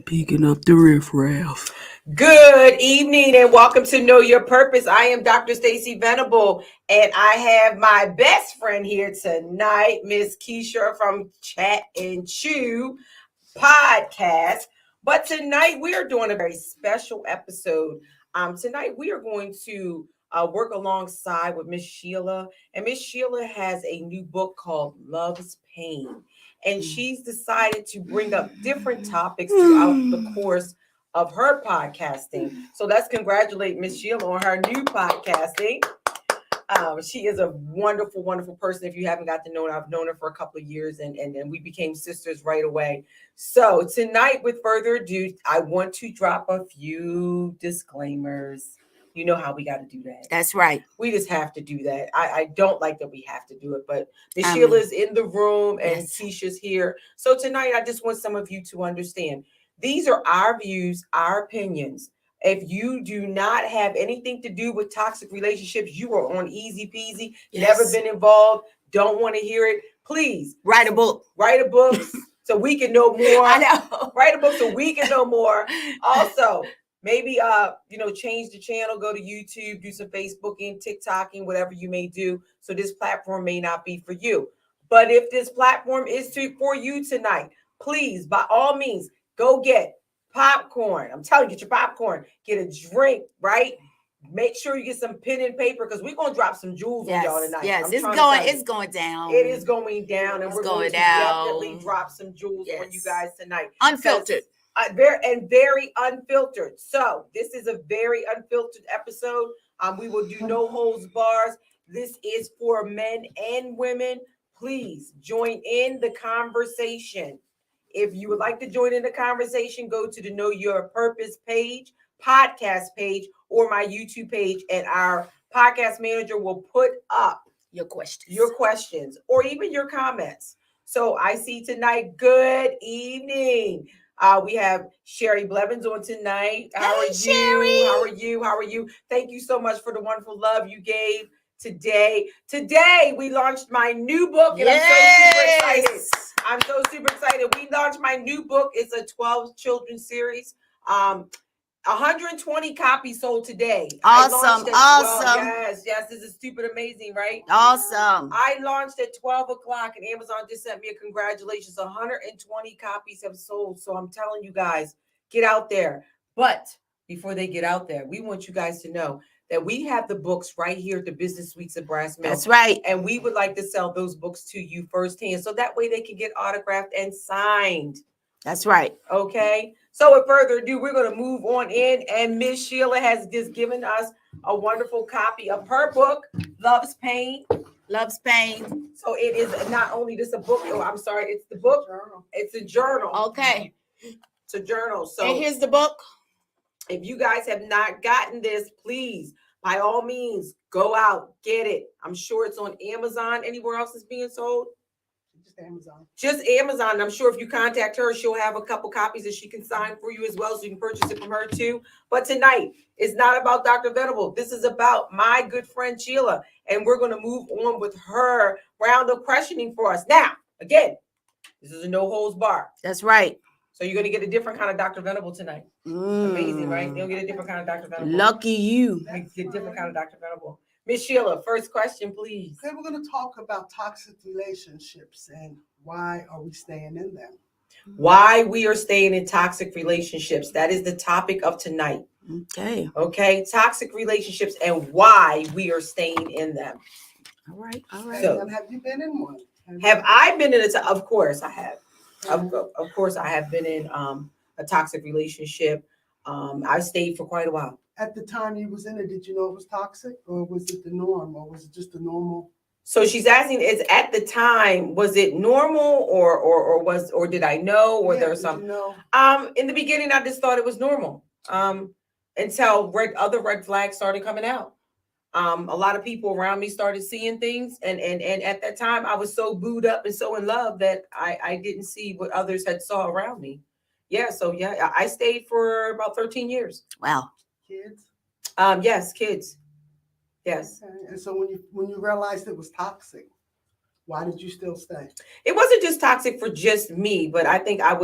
Picking up the riffraff. Good evening and welcome to Know Your Purpose. I am Dr. Stacy Venable and I have my best friend here tonight, Ms.Kecia from Chat and Chew podcast. But tonight we are doing a very special episode. Tonight we are going to work alongside with Miss Sheila, and Miss Sheila has a new book called Love's Pain, and she's decided to bring up different topics throughout the course of her podcasting. So let's congratulate Miss Sheila on her new podcasting. She is a wonderful, wonderful person. If you haven't got to know her, I've known her for a couple of years and we became sisters right away. So tonight, with further ado, I want to drop a few disclaimers. You know how we got to do that. That's right. We just have to do that. I don't like that we have to do it, but Miss Sheila is in the room and yes. Kecia's here. So tonight, I just want some of you to understand. These are our views, our opinions. If you do not have anything to do with toxic relationships, you are on easy peasy, never been involved, don't want to hear it, please write a book. Write a book so we can know more. I know. Write a book so we can know more. Also, maybe change the channel, go to YouTube, do some Facebooking, TikToking, whatever you may do. So this platform may not be for you. But if this platform is for you tonight, please, by all means, go get popcorn. I'm telling you, get your popcorn, get a drink, right? Make sure you get some pen and paper because we're gonna drop some jewels on y'all tonight. Yes, it's going down. It is going down, and we're going to definitely drop some jewels on you guys tonight. Unfiltered. Very unfiltered. So this is a very unfiltered episode. We will do no holds bars. This is for men and women. Please join in the conversation. If you would like to join in the conversation, go to the Know Your Purpose page, podcast page, or my YouTube page, and our podcast manager will put up your questions, or even your comments. So I see tonight. Good evening. We have Sherry Blevins on tonight. How are you? Sherry. How are you? Thank you so much for the wonderful love you gave today. Today we launched my new book, and I'm so super excited. We launched my new book. It's a 12 children's series. 120 copies sold today. Awesome. Yes. This is stupid amazing, right? Awesome. I launched at 12 o'clock and Amazon just sent me a congratulations. 120 copies have sold. So I'm telling you guys, get out there. But before they get out there, we want you guys to know that we have the books right here at the Business Suites of Brass Mill. That's right. And we would like to sell those books to you firsthand. So that way they can get autographed and signed. That's right. Okay. So without further ado, we're going to move on in. And Miss Sheila has just given us a wonderful copy of her book, Love's Pain. Love's Pain. So it is not only just a book. Oh, I'm sorry. It's the book. It's a journal. Okay. It's a journal. So and here's the book. If you guys have not gotten this, please, by all means, go out, get it. I'm sure it's on Amazon. Anywhere else it's being sold? Just Amazon. I'm sure if you contact her, she'll have a couple copies that she can sign for you as well, so you can purchase it from her too. But tonight, it's not about Dr. Venable. This is about my good friend Sheila, and we're going to move on with her round of questioning for us. Now, again, this is a no holds bar. That's right. So you're going to get a different kind of Dr. Venable tonight. Amazing, right? You'll get a different kind of Dr. Venable. Lucky you. Get a different kind of Dr. Venable. Miss Sheila, first question, please. Okay, we're going to talk about toxic relationships and why are we staying in them? Why we are staying in toxic relationships. That is the topic of tonight. Okay. Toxic relationships and why we are staying in them. All right. So, have you been in one? Have I been in a? Of course I have. Of course I have been in a toxic relationship. I stayed for quite a while. At the time you was in it, did you know it was toxic, or was it the norm, or was it just the normal? So she's asking, is at the time, was it normal or did I know, or there was some, in the beginning, I just thought it was normal, until other red flags started coming out. A lot of people around me started seeing things. And at that time I was so booed up and so in love that I didn't see what others had saw around me. Yeah. So yeah, I stayed for about 13 years. Wow. Kids? Yes, kids. Yes. Okay. And so when you realized it was toxic, Why did you still stay? It wasn't just toxic for just me, but I think I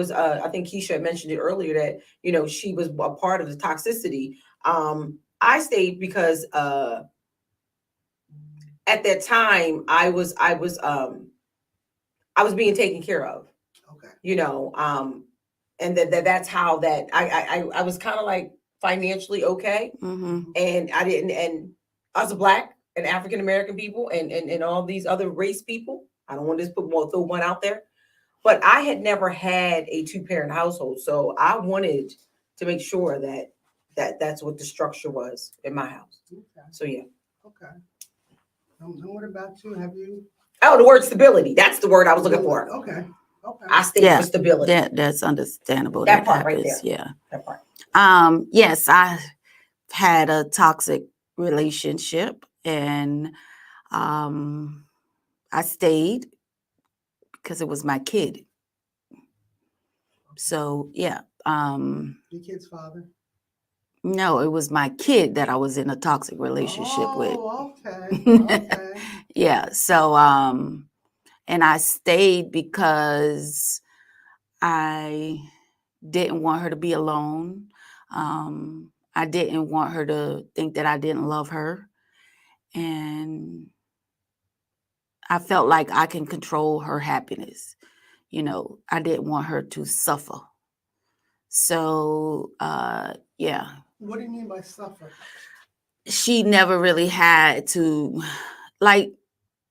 think Kecia had mentioned it earlier that, she was a part of the toxicity. I stayed because at that time I was being taken care of, Okay. and that's how that I was kind of like financially okay, and I didn't, and us Black and African American people and all these other race people, I don't want to just throw one out there, but I had never had a two-parent household, so I wanted to make sure that's what the structure was in my house. Okay. So yeah. Okay. And what about you? Have you? Oh, the word stability. That's the word I was looking for. Okay. Okay. I stayed for stability. That's understandable. That part right there. Yeah. That part. Yes, I had a toxic relationship, and I stayed because it was my kid. So yeah. Your kid's father? No, it was my kid that I was in a toxic relationship with. Oh, okay. Okay. Yeah. So and I stayed because I didn't want her to be alone. I didn't want her to think that I didn't love her. And I felt like I can control her happiness. I didn't want her to suffer. So, yeah. What do you mean by suffer? She never really had to, like,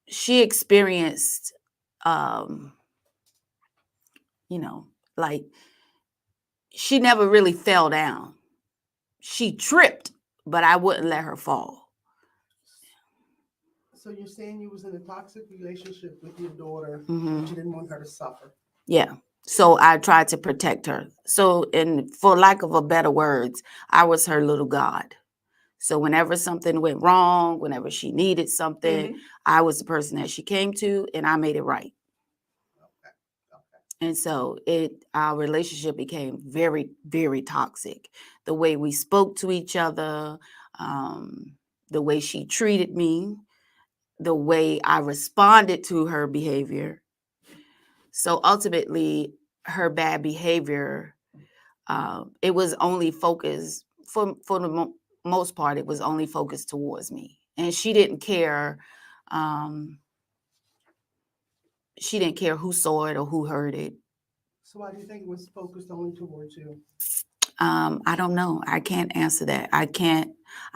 she experienced, like, she never really fell down. She tripped, but I wouldn't let her fall. So you're saying you was in a toxic relationship with your daughter, Mhm. but you didn't want her to suffer. Yeah. So I tried to protect her. So, and for lack of a better words, I was her little God. So whenever something went wrong, whenever she needed something, I was the person that she came to, and I made it right. Okay. Okay. And so our relationship became very, very toxic. The way we spoke to each other, the way she treated me, the way I responded to her behavior. So ultimately, her bad behavior, it was only focused, for the most part, it was only focused towards me. And she didn't care. She didn't care who saw it or who heard it. So why do you think it was focused only towards you? I don't know. I can't answer that. I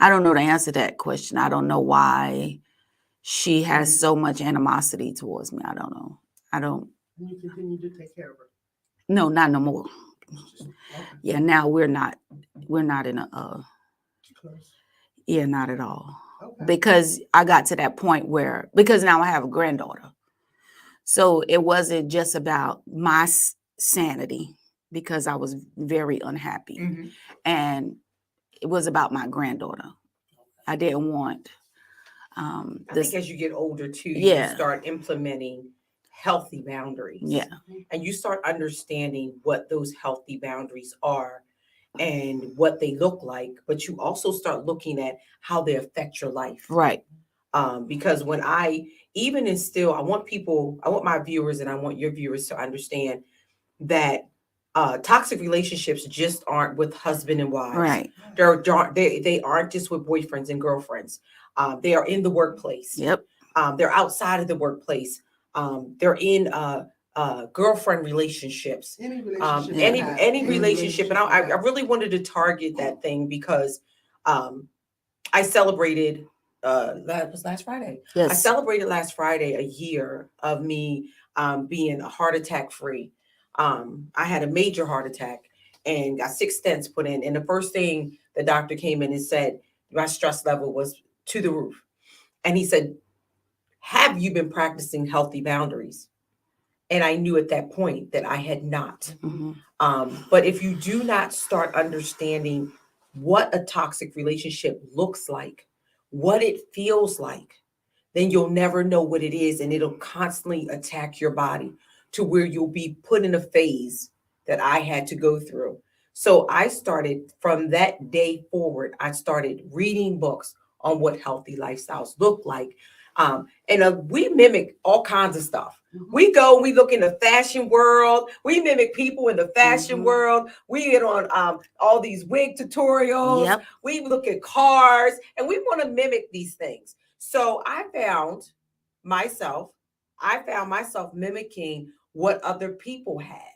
don't know the answer to that question. I don't know why she has so much animosity towards me. I don't know. And you continue to take care of her? No, not no more. Okay. Yeah, now we're not in a, Close. yeah, not at all. Okay. Because I got to that point because now I have a granddaughter. So it wasn't just about my sanity, because I was very unhappy. And it was about my granddaughter. I didn't want I think as you get older too, Yeah. you start implementing healthy boundaries. Yeah. And you start understanding what those healthy boundaries are and what they look like, but you also start looking at how they affect your life. Right. Because when I want my viewers and I want your viewers to understand that toxic relationships just aren't with husband and wives. Right. They aren't just with boyfriends and girlfriends. They are in the workplace. Yep. They're outside of the workplace. They're in girlfriend relationships. Any relationship. Any relationship. And I really wanted to target that thing because I celebrated that was last Friday. Yes. I celebrated last Friday a year of me being heart attack free. I had a major heart attack and got 6 stents put in. And the first thing the doctor came in and said, my stress level was to the roof. And he said, have you been practicing healthy boundaries? And I knew at that point that I had not. But if you do not start understanding what a toxic relationship looks like, what it feels like, then you'll never know what it is. And it'll constantly attack your body to where you'll be put in a phase that I had to go through. So I started from that day forward, I started reading books on what healthy lifestyles look like. We mimic all kinds of stuff. Mhm. We go, we look in the fashion world. We mimic people in the fashion Mhm. world. We get on all these wig tutorials. Yep. We look at cars, and we want to mimic these things. So I found myself mimicking what other people had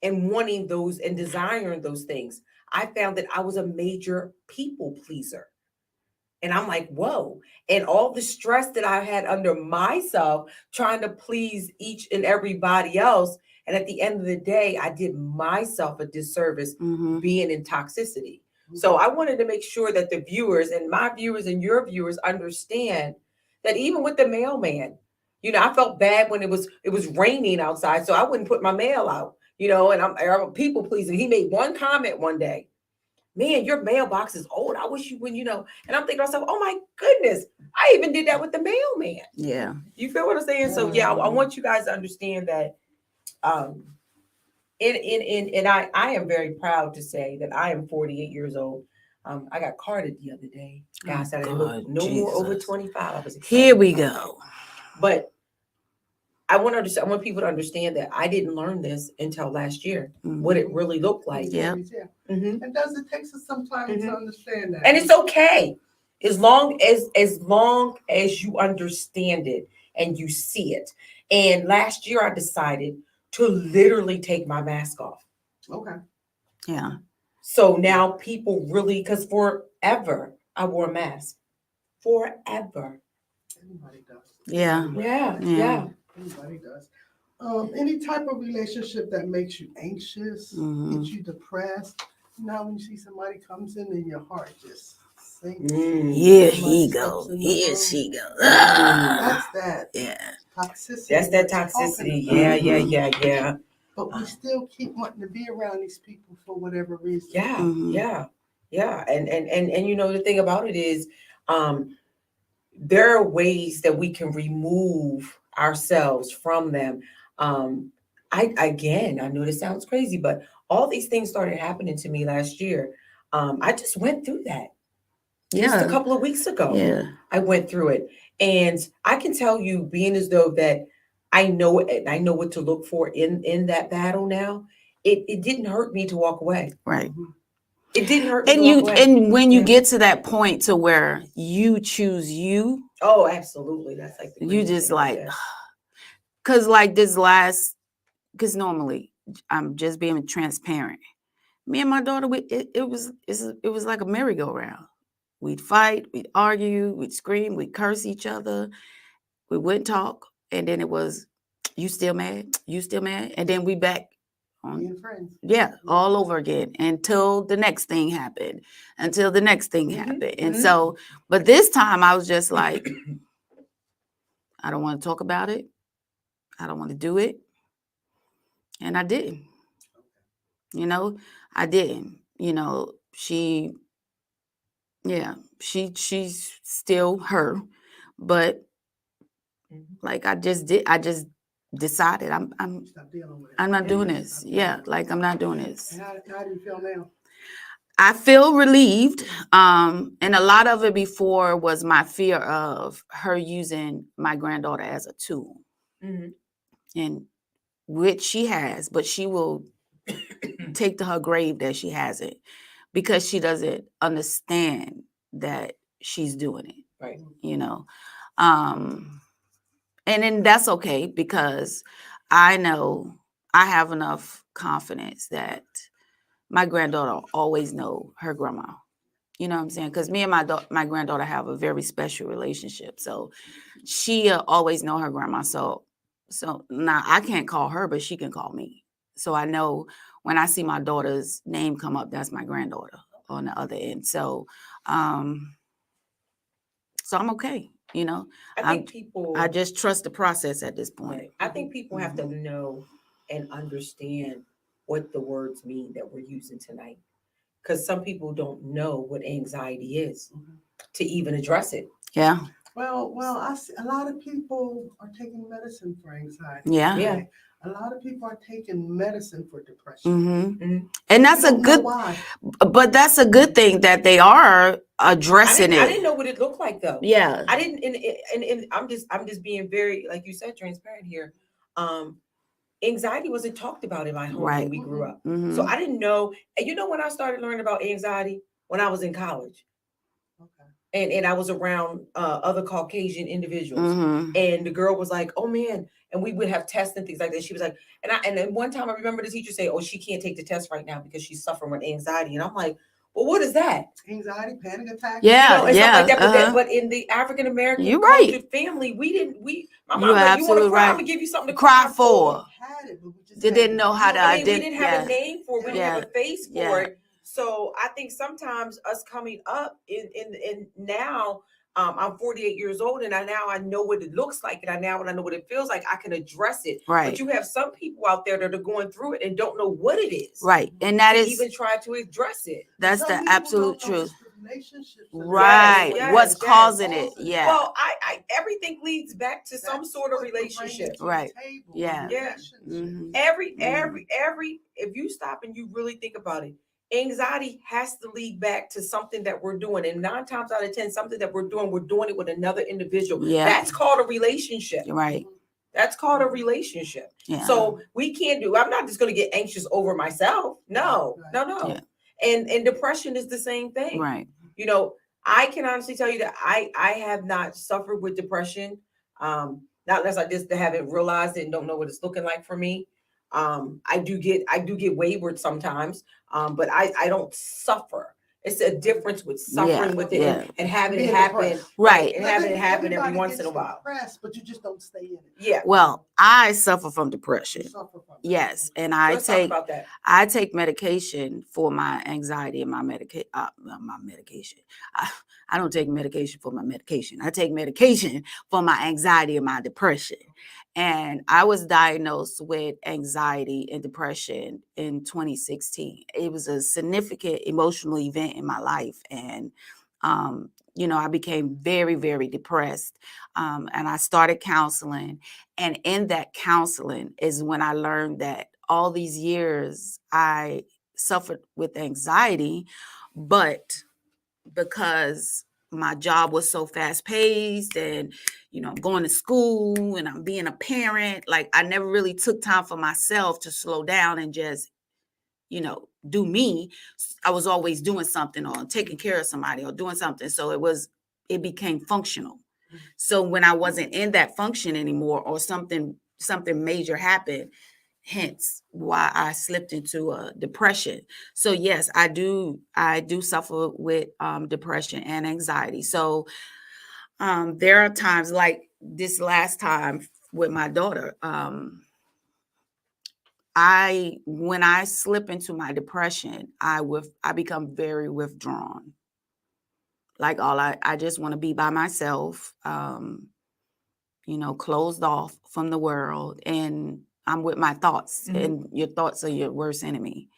and wanting those and desiring those things. I found that I was a major people pleaser. And I'm like, whoa. And all the stress that I had under myself trying to please each and everybody else. And at the end of the day, I did myself a disservice Mhm. being in toxicity. So I wanted to make sure that the viewers and my viewers and your viewers understand that even with the mailman, I felt bad when it was raining outside, so I wouldn't put my mail out, and I'm a people pleasing. He made one comment one day, man, your mailbox is old. I wish you would, and I'm thinking to myself, oh my goodness, I even did that with the mailman. Yeah. You feel what I'm saying? So yeah, I want you guys to understand that and I am very proud to say that I am 48 years old. I got carded the other day. Guys, I didn't look no more over 25. I was excited. Here we go. But I want people to understand that I didn't learn this until last year, what it really looked like. Yeah. Mm-hmm. It does. It takes us some time to understand that. And it's okay as long as you understand it and you see it. And last year I decided to literally take my mask off. Okay. Yeah. So now people really, because forever I wore a mask. Forever. Everybody does. Yeah. Yeah. Everybody does. Any type of relationship that makes you anxious, Mhm. gets you depressed. Now, when you see somebody comes in and your heart just sinks. Here he Somebody goes. steps in the Here room. she goes. That's that Yeah. toxicity. That's that we're talking toxicity. about. Yeah. But we still keep wanting to be around these people for whatever reason. Yeah. And the thing about it is, there are ways that we can remove ourselves from them. I know this sounds crazy, but all these things started happening to me last year. I just went through that. Just a couple of weeks ago. Yeah. I went through it. And I can tell you, being as though that I know it, I know what to look for in that battle now. It didn't hurt me to walk away. Right. It didn't hurt me to walk away. And when you get to that point to where you choose you, oh, absolutely. That's like the you just thing, like, yes. because because normally I'm just being transparent. Me and my daughter, it was like a merry-go-round. We'd fight, we'd argue, we'd scream, we'd curse each other, we wouldn't talk, and then it was, you still mad? You still mad? And then we back on, Being friends. yeah, all over again until the next thing happened, happened. And so, but this time I was just like, I don't want to talk about it. I don't want to do it. And I didn't. I didn't. She's still her, but like I just decided I'm Stop dealing with it. I'm not doing this. Yeah, like I'm not doing this. And how do you feel now? I feel relieved. And a lot of it before was my fear of her using my granddaughter as a tool. And which she has, but she will take to her grave that she hasn't, because she doesn't understand that she's doing it. Right. And then that's okay, because I know I have enough confidence that my granddaughter always know her grandma. You know what I'm saying? Because me and my granddaughter have a very special relationship. So she always know her grandma. So now I can't call her, but she can call me. So I know when I see my daughter's name come up, that's my granddaughter on the other end. So I'm okay. I just trust the process at this point. Right. I think people have to know and understand what the words mean that we're using tonight. Because some people don't know what anxiety is to even address it. Yeah. Well, I see a lot of people are taking medicine for anxiety. Yeah. A lot of people are taking medicine for depression. And that's We a don't know good, why. but that's a good thing that they are addressing I it. didn't know what it looked like though. Yeah. I didn't, and I'm just being very, like you said, transparent here. Anxiety wasn't talked about in my home Right. when we grew up. Mhm. So I didn't know. And you know when I started learning about anxiety? When I was in college. Okay. And I was around other Caucasian individuals. Mhm. And the girl was like, oh man. And we would have tests and things like that. She was like, and then one time I remember the teacher say, oh, she can't take the test right now because she's suffering with anxiety. And I'm like, well, what is that? Anxiety, panic attack. Yeah, You know, and yeah, stuff like that. But uh-huh. but in the African American You're right. cultured family, my You mom are like, you want to absolutely cry? I'm right. gonna give you something to Cry cry for. for. Had it, but we just They didn't know how to I mean, we identify. didn't have a name for it. We didn't Yeah. have a face for Yeah. it. So I think sometimes us coming up in now, I'm 48 years old and I know what it looks like and I know what it feels like. I can address it. Right. But you have some people out there that are going through it and don't know what it is. Right. And that to is even try to address it. that's Some the people absolute don't know truth. it's the relationships that Right. Yes, What's yes, causing yes. it? Yeah. Well, I everything leads back to some That's sort of what we're bringing relationship. to the Right. table, Yeah. Yeah. relationships. Every if you stop and you really think about it, anxiety has to lead back to something that we're doing. And 9 times out of 10, something that we're doing it with another individual. Yeah. That's called a relationship. Right. That's called a relationship. Yeah. So we can't I'm not just gonna get anxious over myself. No. Yeah. And depression is the same thing. Right. You know, I can honestly tell you that I have not suffered with depression. Not unless I just haven't realized it and don't know what it's looking like for me. I do get wayward sometimes. But I don't suffer. It's a difference with suffering with it and having it happen. Right. And having it happen every Everybody once in a gets while. depressed, but you just don't stay in it. Yeah. Well, I suffer from depression. You suffer from it. Yes, and Let's talk about that. I take medication for my anxiety and my medication. I don't take medication for my medication. I take medication for my anxiety and my depression. And I was diagnosed with anxiety and depression in 2016. It was a significant emotional event in my life. And, I became very, very depressed. And I started counseling. And in that counseling is when I learned that all these years I suffered with anxiety, but because my job was so fast paced and, I'm going to school and I'm being a parent, like I never really took time for myself to slow down and just, do me. I was always doing something or taking care of somebody or doing something. So it became functional. So when I wasn't in that function anymore or something major happened, hence why I slipped into a depression. So yes, I do suffer with depression and anxiety. So there are times like this last time with my daughter, when I slip into my depression, I become very withdrawn. Like I just want to be by myself, closed off from the world, and I'm with my thoughts, and your thoughts are your worst enemy.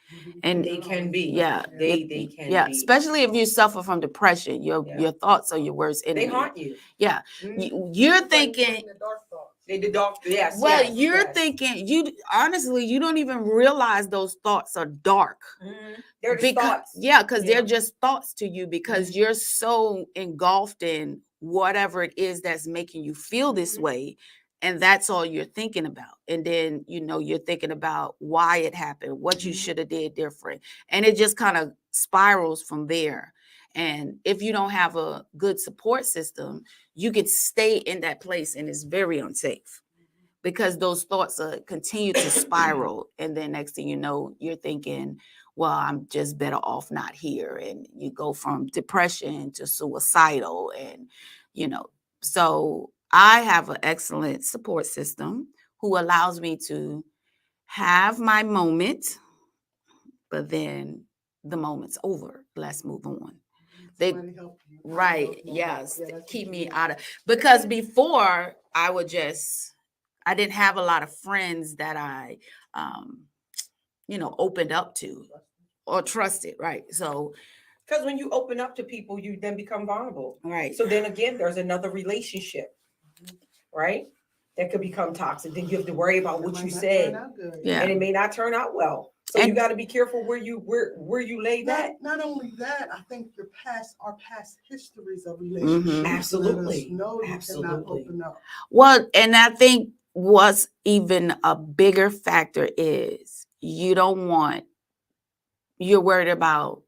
And They can be. Yeah. They can Yeah. be. Especially if you suffer from depression, your thoughts are your worst enemy. They haunt you. Yeah. You're thinking The dark thoughts. They the doctor. Yes. well, yes, you're yes. thinking you don't even realize those thoughts are dark. They're just thoughts. Yeah, because they're just thoughts to you because you're so engulfed in whatever it is that's making you feel this way. And that's all you're thinking about. And then, you're thinking about why it happened, what you should have did different. And it just kind of spirals from there. And if you don't have a good support system, you could stay in that place and it's very unsafe because those thoughts continue to spiral. And then next thing you know, you're thinking, well, I'm just better off not here. And you go from depression to suicidal. And, so I have an excellent support system who allows me to have my moment, but then the moment's over. Let's move on. Right. Yes. Keep me out of, because before I didn't have a lot of friends that I, opened up to or trusted. Right. So, because when you open up to people, you then become vulnerable. Right. So then again, there's another relationship. Right. that could become toxic. Then you have to worry about what you Might not said, turn out good. Yeah. and it may not turn out well. So you And- got to be careful where you lay that. Not only that, I think our past histories of relationships Absolutely. let us know you cannot Absolutely. open up. Well, and I think what's even a bigger factor is you're worried about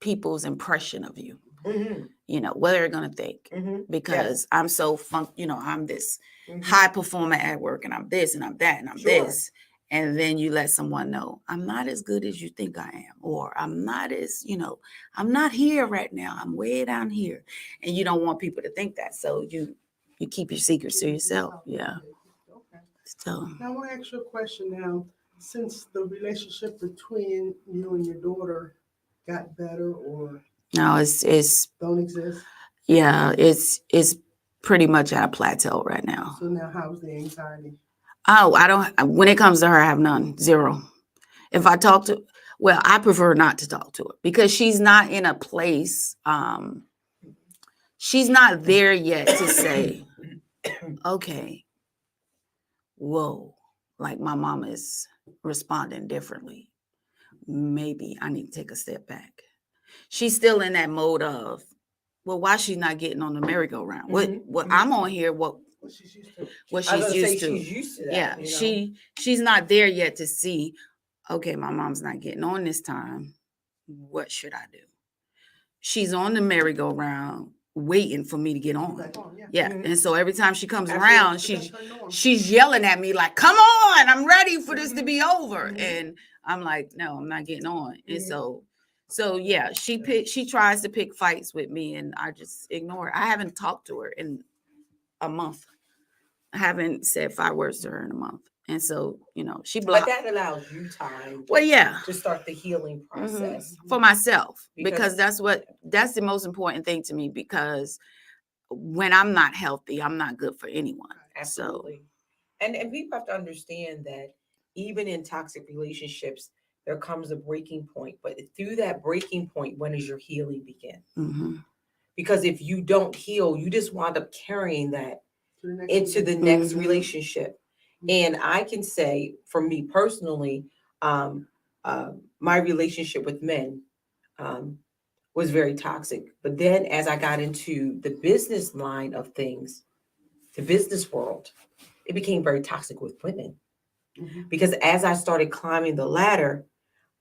people's impression of you. Mm-hmm. You know, what they're going to think. Mm-hmm. Because I'm so I'm this Mm-hmm. high performer at work, and I'm this and I'm that and I'm Sure. this. And then you let someone know, I'm not as good as you think I am, or I'm not as, I'm not here right now. I'm way down here. And you don't want people to think that. So you keep your secrets to yourself. Yeah. Okay. So Now I want to ask you a question now. Since the relationship between you and your daughter got better or no, it's don't exist, yeah, it's pretty much at a plateau right now. so now how's the anxiety? Oh, when it comes to her, I have none, zero. If I talk to, well, I prefer not to talk to her because she's not in a place, she's not there yet to say, okay, whoa, like my mom is responding differently. Maybe I need to take a step back. She's still in that mode of, well, why she's not getting on the merry-go-round? What I'm on here, what she's used to? what I was she's gonna say used to. she's used to that. Yeah, she's not there yet to see, okay, my mom's not getting on this time. What should I do? She's on the merry-go-round waiting for me to get on. Yeah. Mhm. And so every time she comes Absolutely. around, she's yelling at me like, come on, I'm ready for this to be over. Mhm. And I'm like, no, I'm not getting on. And Mhm. so yeah, she tries to pick fights with me and I just ignore her. I haven't talked to her in a month. I haven't said 5 words to her in a month. And so, she But blocked. that allows you time Well, yeah. to start the healing process. For myself, because Because- that's the most important thing to me, because when I'm not healthy, I'm not good for anyone. Absolutely. And people have to understand that even in toxic relationships, there comes a breaking point. But through that breaking point, when does your healing begin? Because if you don't heal, you just wind up carrying that into the next relationship. And I can say, for me personally, my relationship with men was very toxic. But then as I got into the business line of things, the business world, it became very toxic with women. Because as I started climbing the ladder,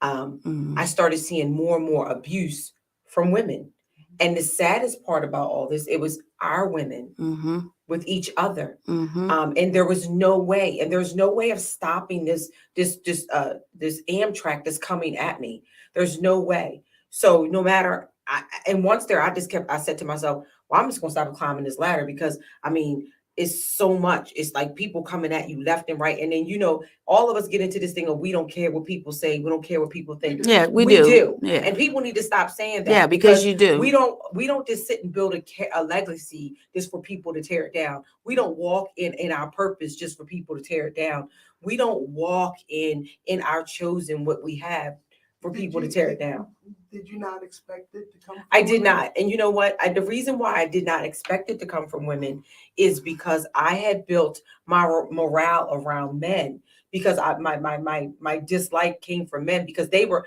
I started seeing more and more abuse from women. And the saddest part about all this, it was our women with each other. And there was no way, and there's no way of stopping this Amtrak that's coming at me. There's no way. So no matter, and once there, I said to myself, well, I'm just gonna stop climbing this ladder, because I mean, it's so much. It's like people coming at you left and right. And then, all of us get into this thing of we don't care what people say. We don't care what people think. Yeah, we do. Yeah. And people need to stop saying that. Yeah, because you do. We don't just sit and build a legacy just for people to tear it down. We don't walk in our purpose just for people to tear it down. We don't walk in our chosen what we have for people to tear it down. Did you not expect it to come from I did women? not. And you know what? The reason why I did not expect it to come from women is because I had built my morale around men. Because my dislike came from men, because they were,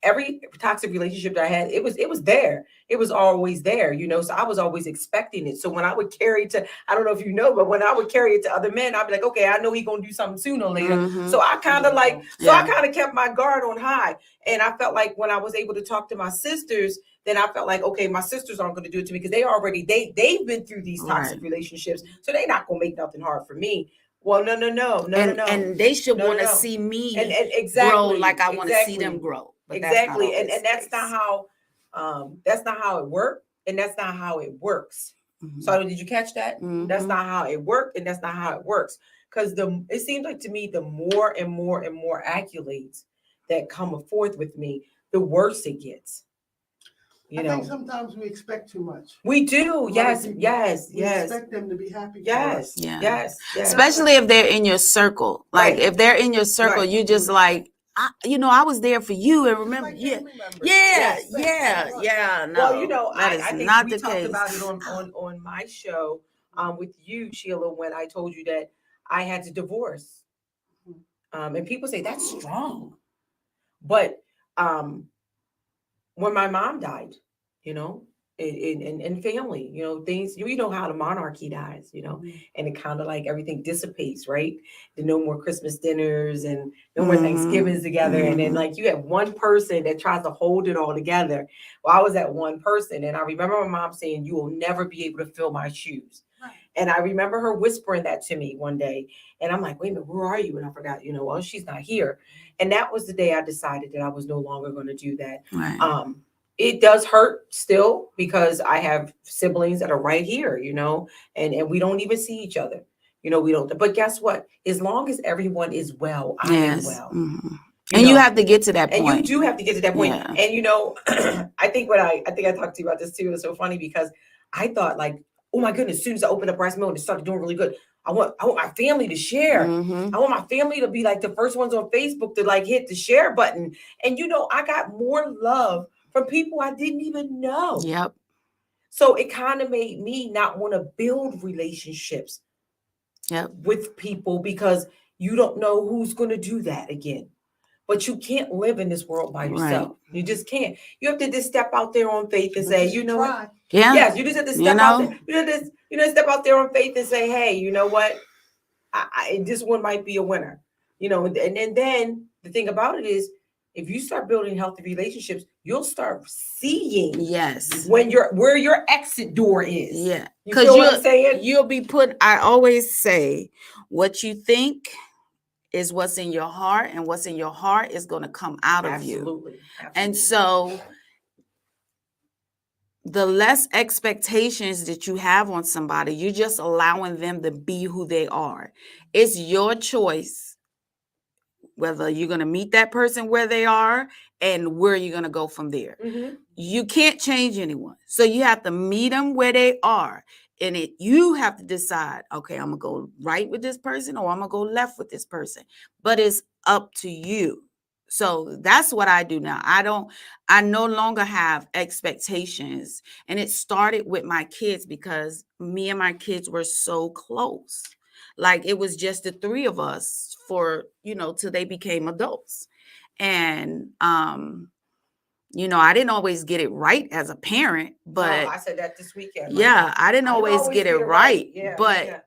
every toxic relationship that I had, it was there. It was always there, so I was always expecting it. So when I would carry it to, I don't know if you know, but when I would carry it to other men, I'd be like, okay, I know he's gonna do something sooner or later. So I kind of I kind of kept my guard on high. And I felt like when I was able to talk to my sisters, then I felt like, okay, my sisters aren't going to do it to me, because they've been through these toxic relationships, so they're not going to make nothing hard for me. Well, no. And they should want to see me grow like I want to see them grow. But exactly. And that's not how it worked, and that's not how it works. So did you catch that? That's not how it worked, and that's not how it works. Because it seems like to me, the more and more and more accolades that come forth with me, the worse it gets. I think sometimes we expect too much. We do. Yes. We expect them to be happy. Yes. Yes. Especially if they're in your circle. Like if they're in your circle, you just like, I was there for you, and remember, No, well, that is I think not we the talked case. about it on my show with you, Sheila, when I told you that I had to divorce. And people say that's strong. But when my mom died, in family, things, you know how the monarchy dies, and it kind of like everything dissipates, right? No more Christmas dinners and no more Thanksgivings together. And then like you have one person that tries to hold it all together. Well, I was that one person. And I remember my mom saying, you will never be able to fill my shoes. And I remember her whispering that to me one day. And I'm like, wait a minute, where are you? And I forgot, well, she's not here. And that was the day I decided that I was no longer going to do that. Right. It does hurt still because I have siblings that are right here, and we don't even see each other. We don't. But guess what? As long as everyone is well, I am well. And you have to get to that point. And you do have to get to that point. Yeah. And I think I talked to you about this too. It's so funny because I thought like, oh my goodness, as soon as I opened up breast milk and it started doing really good, I want my family to share. I want my family to be like the first ones on Facebook to like hit the share button. And I got more love from people I didn't even know. Yep. So it kind of made me not want to build relationships with people because you don't know who's going to do that again. But you can't live in this world by yourself. Right. You just can't. You have to just step out there on faith and say, you know what? Yeah. Yes, you just have to step out there. You just step out there on faith and say, hey, you know what? This one might be a winner. And then the thing about it is, if you start building healthy relationships, you'll start seeing where your exit door is. Yeah. You feel what I'm saying? You'll be I always say, what you think is what's in your heart, and what's in your heart is going to come out of you. Absolutely. And so the less expectations that you have on somebody, you're just allowing them to be who they are. It's your choice whether you're going to meet that person where they are and where you're going to go from there. You can't change anyone. So you have to meet them where they are. And you have to decide, okay, I'm going to go right with this person or I'm going to go left with this person. But it's up to you. So that's what I do now. I no longer have expectations. And it started with my kids because me and my kids were so close. Like it was just the three of us for, till they became adults. And, I didn't always get it right as a parent, but no, I said that this weekend. Yeah, I didn't always get it right. Yeah, but,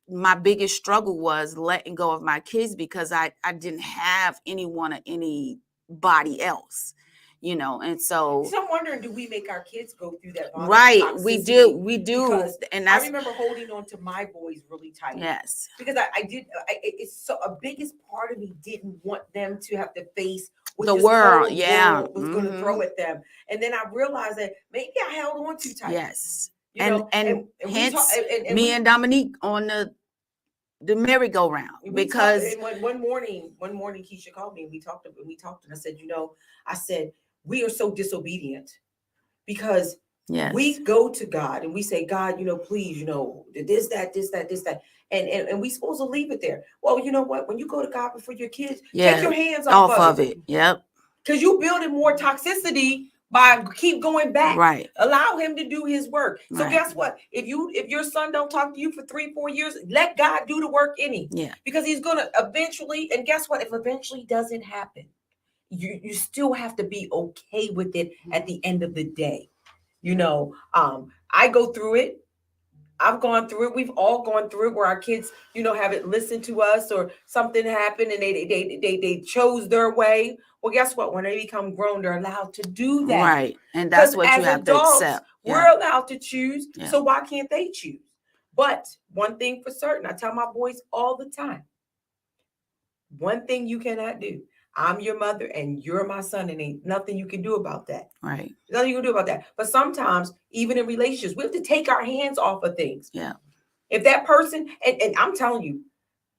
my biggest struggle was letting go of my kids because I didn't have anyone or anybody else. And so I'm wondering, do we make our kids go through that? Right. We do. Because and I remember holding on to my boys really tight. Yes. Because it's so a biggest part of me didn't want them to have to face what the this world was going to throw at them. And then I realized that maybe I held on too tight. Yes. And hence me and Dominique on the merry-go-round because one morning Kecia called me and we talked and I said we are so disobedient because we go to God and we say, God, please, this, that, and we supposed to leave it there. Well, you know what? When you go to God before your kids, take your hands off of it. Yep. Because you building more toxicity by keep going back. Right. Allow him to do his work. So guess what? If your son don't talk to you for 3-4 years, let God do the work in him. Yeah. Because he's gonna eventually, and guess what? If eventually doesn't happen, you still have to be okay with it at the end of the day. I go through it. I've gone through it. We've all gone through it where our kids, haven't listened to us or something happened and they chose their way. Well, guess what? When they become grown, they're allowed to do that. Right. And that's what you have adults, to accept. We're allowed to choose. Yeah. So why can't they choose? But one thing for certain, I tell my boys all the time, one thing you cannot do. I'm your mother and you're my son, and ain't nothing you can do about that. Right. Nothing you can do about that. But sometimes, even in relationships, we have to take our hands off of things. Yeah. If that person, and I'm telling you,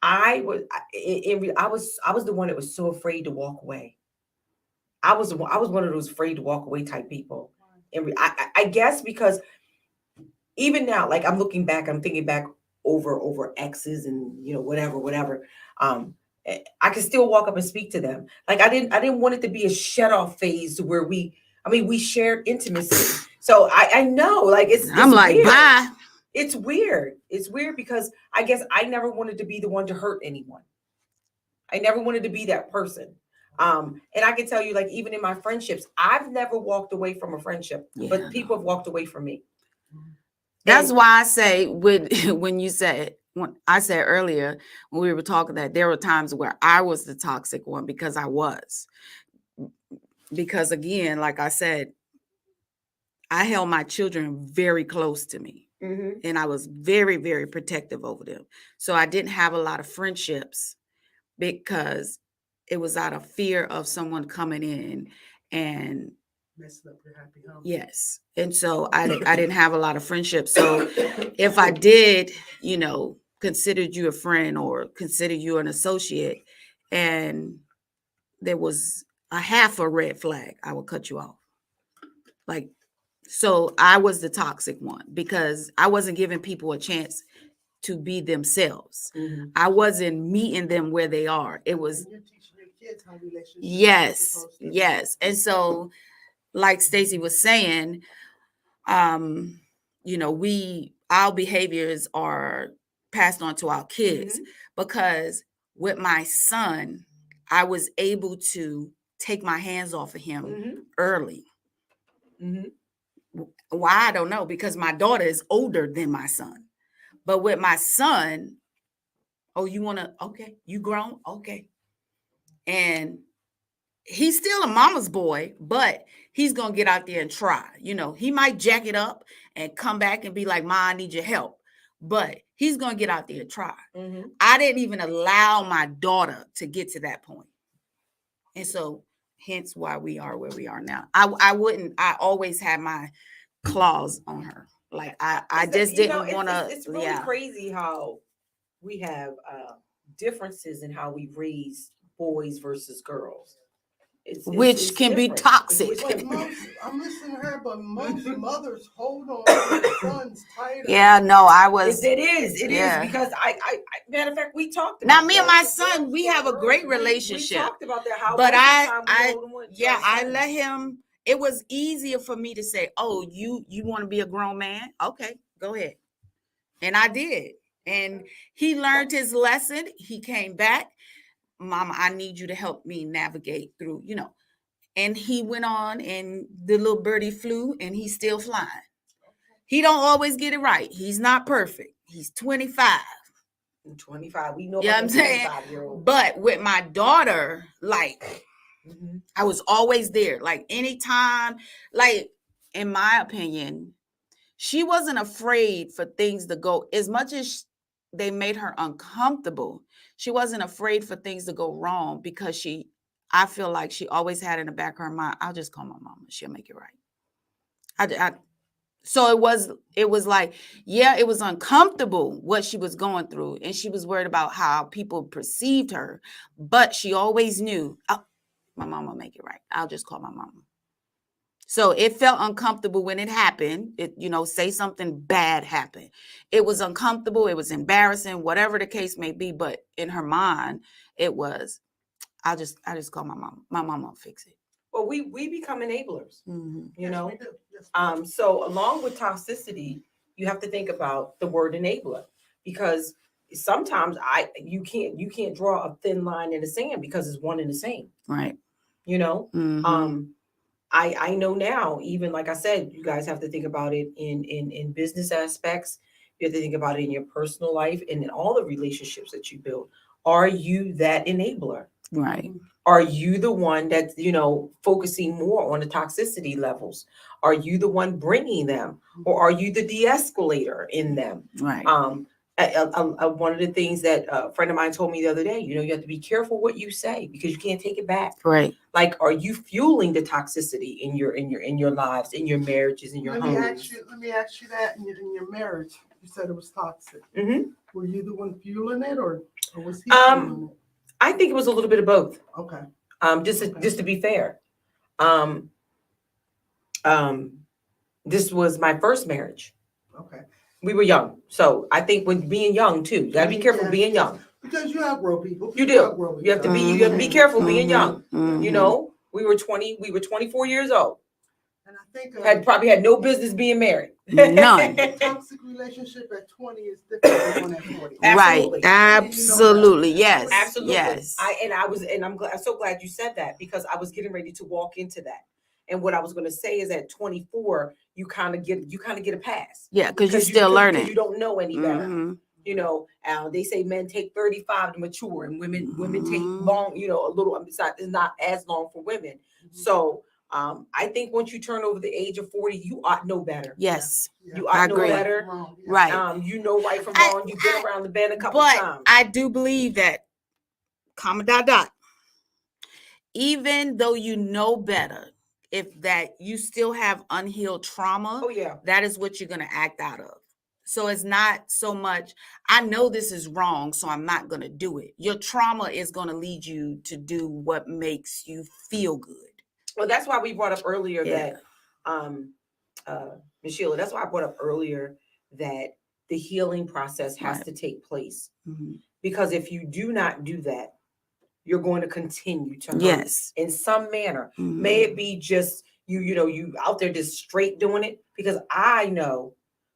I was the one that was so afraid to walk away. I was one of those afraid to walk away type people. And I guess because even now, like I'm looking back, I'm thinking back over exes and whatever. I can still walk up and speak to them. Like I didn't want it to be a shut off phase where we shared intimacy. So I know, like I'm like, weird. bye. It's weird. It's weird because I guess I never wanted to be the one to hurt anyone. I never wanted to be that person. And I can tell you, like, even in my friendships, I've never walked away from a friendship, but people have walked away from me. That's why I say when I said earlier when we were talking that there were times where I was the toxic one because I was. Because again, like I said, I held my children very close to me. Mm-hmm. And I was very, very protective over them. So I didn't have a lot of friendships because it was out of fear of someone coming in and messing up your happy home. yes. And so I didn't have a lot of friendships. So if I did, considered you a friend or considered you an associate and there was a half a red flag, I would cut you off. Like, so I was the toxic one because I wasn't giving people a chance to be themselves. Mm-hmm. I wasn't meeting them where they are. It was, you're teaching your kids how relationships yes. And so, like Stacey was saying, our behaviors are passed on to our kids because with my son, I was able to take my hands off of him early. Why? I don't know, because my daughter is older than my son. But with my son, you want to, okay, you grown? Okay. And he's still a mama's boy, but he's going to get out there and try. He might jack it up and come back and be like, Ma, I need your help. But he's going to get out there and try. Mm-hmm. I didn't even allow my daughter to get to that point. And so hence why we are where we are now. I always had my claws on her. Like I just didn't want to. It's really crazy how we have differences in how we raise boys versus girls. Which can be toxic. I'm listening to her, but most mothers hold on to their sons tighter. Yeah, no, I was. It is because I matter of fact, we talked about now. Me and my son, we have a great relationship. We talked about that. How, but I let him. It was easier for me to say, "Oh, you want to be a grown man? Okay, go ahead," and I did. And he learned his lesson. He came back. Mama, I need you to help me navigate through, and he went on and the little birdie flew and he's still flying. He don't always get it right. He's not perfect. He's 25. 25. We know. You know what I'm saying? But with my daughter, like I was always there. Like anytime, like in my opinion, she wasn't afraid for things to go as much as they made her uncomfortable. She wasn't afraid for things to go wrong because I feel like she always had in the back of her mind, I'll just call my mama. She'll make it right. So it was like, yeah, it was uncomfortable what she was going through. And she was worried about how people perceived her. But she always knew, my mama will make it right. I'll just call my mama. So it felt uncomfortable when it happened. Say something bad happened. It was uncomfortable. It was embarrassing, whatever the case may be. But in her mind, it was, I just call my mom. My mom will fix it. Well, we become enablers, Yes, we do. Yes. So along with toxicity, you have to think about the word enabler, because sometimes you can't draw a thin line in the sand because it's one and the same. Right. I know now, even like I said, you guys have to think about it in business aspects. You have to think about it in your personal life and in all the relationships that you build. Are you that enabler? Right. Are you the one that's, focusing more on the toxicity levels? Are you the one bringing them, or are you the de-escalator in them? Right. One of the things that a friend of mine told me the other day, you have to be careful what you say because you can't take it back. Right. Like, are you fueling the toxicity in your lives, in your marriages, in your homes? Let me ask you that in your marriage. You said it was toxic. Mm-hmm. Were you the one fueling it, or was he fueling it? I think it was a little bit of both. Okay. Just to be fair. This was my first marriage. Okay. We were young. So I think with being young too, you gotta be careful being young. Because you outgrow people. You do. You have to be careful being young. Mm-hmm. We were 24 years old. And I think probably had no business being married. None. a toxic relationship at 20 is different than one at 40. Absolutely. Right. Absolutely. Yes. Absolutely. Yes. I'm so glad you said that, because I was getting ready to walk into that. And what I was going to say is at 24, you kind of get a pass. Yeah, because you're still learning. Because you don't know any better. Mhm. You know, they say men take 35 to mature, and women take Mhm. long. You know, a little. It's not as long for women. So I think once you turn over the age of 40, you ought know better. Yes. You I ought know agree. better. Right. You know right from wrong. You've been around the bend a couple But times. I do believe that, comma dot dot, even though you know better, if that you still have unhealed trauma, Oh yeah. that is what you're going to act out of. So it's not so much, I know this is wrong, so I'm not going to do it. Your trauma is going to lead you to do what makes you feel good. Well, that's why we brought up earlier Yeah. that Ms. Sheila, that's why I brought up earlier that the healing process has Right. to take place. Mhm. Because if you do not do that, you're going to continue to hurt Yes. in some manner. Mhm. May it be just you out there just straight doing it. Because I know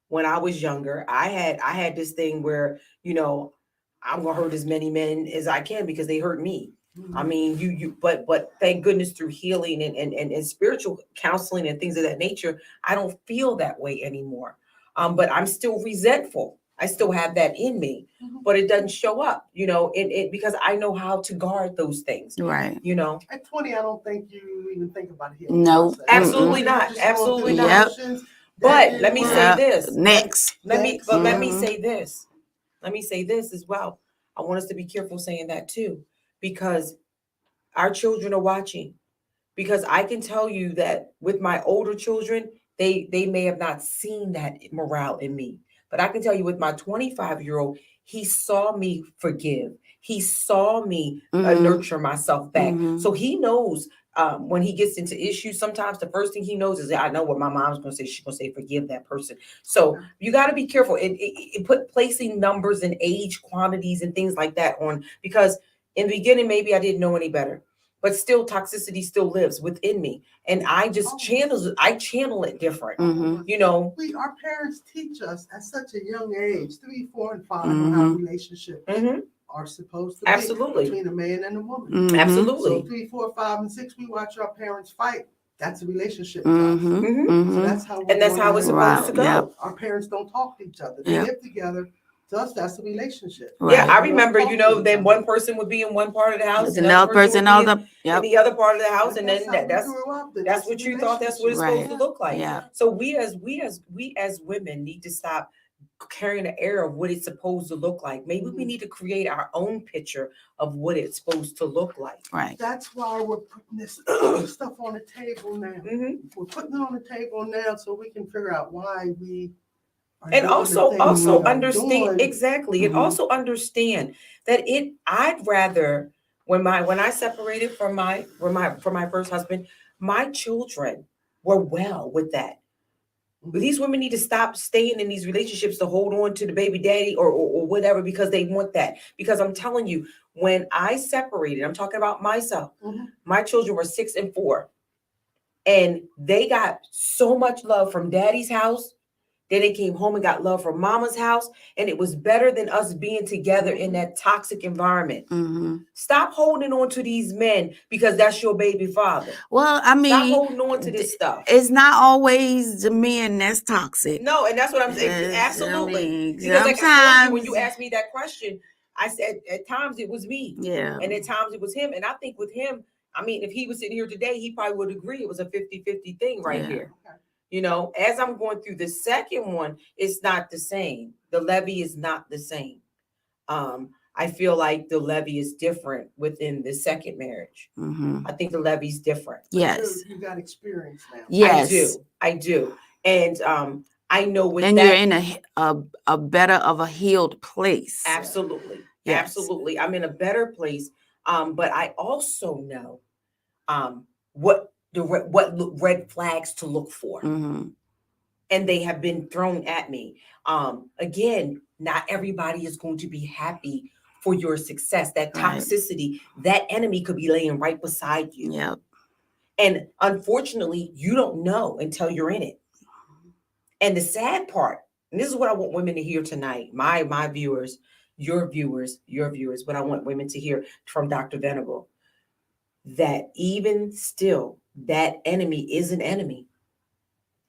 when I was younger, I had this thing where, I'm gonna hurt as many men as I can because they hurt me. I mean, but thank goodness through healing and spiritual counseling and things of that nature, I don't feel that way anymore. But I'm still resentful. I still have that in me, but it doesn't show up, because I know how to guard those things. Right. At 20, I don't think you even think about a healing No. process. Absolutely You're not. just going Absolutely through the not. motions. But That let me didn't say work. this. Next. Let me Mhm. say this. Let me say this as well. I want us to be careful saying that too, because our children are watching. Because I can tell you that with my older children, they may have not seen that morale in me. But I can tell you with my 25-year-old, he saw me forgive. He saw me Mhm. nurture myself back. Mhm. So he knows when he gets into issues, sometimes the first thing he knows is, I know what my mom's going to say. She's going to say, forgive that person. So you got to be careful. It put placing numbers and age quantities and things like that on, because in the beginning, maybe I didn't know any better. But still, toxicity still lives within me, and I just channel it different. Mhm. Our parents teach us at such a young age, 3, 4, and 5, on how relationships are supposed to be. Absolutely. Between a man and a woman. Mhm. Absolutely. So 3, 4, 5, and 6, we watch our parents fight. That's a relationship to Mhm. us. Mhm. So that's how it's supposed to go. Yep. Our parents don't talk to each other. They Yep. live together. To us, that's a relationship. Yeah, Right. I They don't remember, talk to each then other. one person would be in one part of the house, There's another another person person, would be other. in Yep. the other part of the house, But and then how we that's grew up, that's a what you thought that's what it's Right. supposed to look like. Yeah. So we as women need to stop carrying the air of what it's supposed to look like. Maybe we need to create our own picture of what it's supposed to look like. Right. That's why we're putting this stuff on the table now. We're putting it on the table now so we can figure out why we are And doing also the things we are understand doing. exactly, and also understand that I'd rather when I separated from my first husband, my children were well with that. These women need to stop staying in these relationships to hold on to the baby daddy or whatever, because they want that. Because I'm telling you, when I separated, I'm talking about myself, my children were 6 and 4, and they got so much love from daddy's house. Then they came home and got love from mama's house, and it was better than us being together in that toxic environment. Mm-hmm. Stop holding on to these men because that's your baby father. Well, I mean, stop holding on to this stuff. It's not always the men that's toxic. No, and that's what I'm saying. Absolutely. I mean, because like I told you, when you sometimes asked me that question, I said at times it was me. Yeah. And at times it was him. And I think with him, I mean, if he was sitting here today, he probably would agree it was a 50-50 thing right here. As I'm going through the second one, it's not the same. The levy is not the same. I feel like the levy is different within the second marriage. I think the levy's different. Yes. You got experience now. Yes. I do. And I know with and that, you're in a better of a healed place. Absolutely. Yes. Absolutely. I'm in a better place. But I also know what red flags to look for. And they have been thrown at me. Again, not everybody is going to be happy for your success. That toxicity, that enemy could be laying right beside you. Yep. And unfortunately, you don't know until you're in it. And the sad part, and this is what I want women to hear tonight, my viewers, your viewers, what I want women to hear from Dr. Venable, that even still, that enemy is an enemy.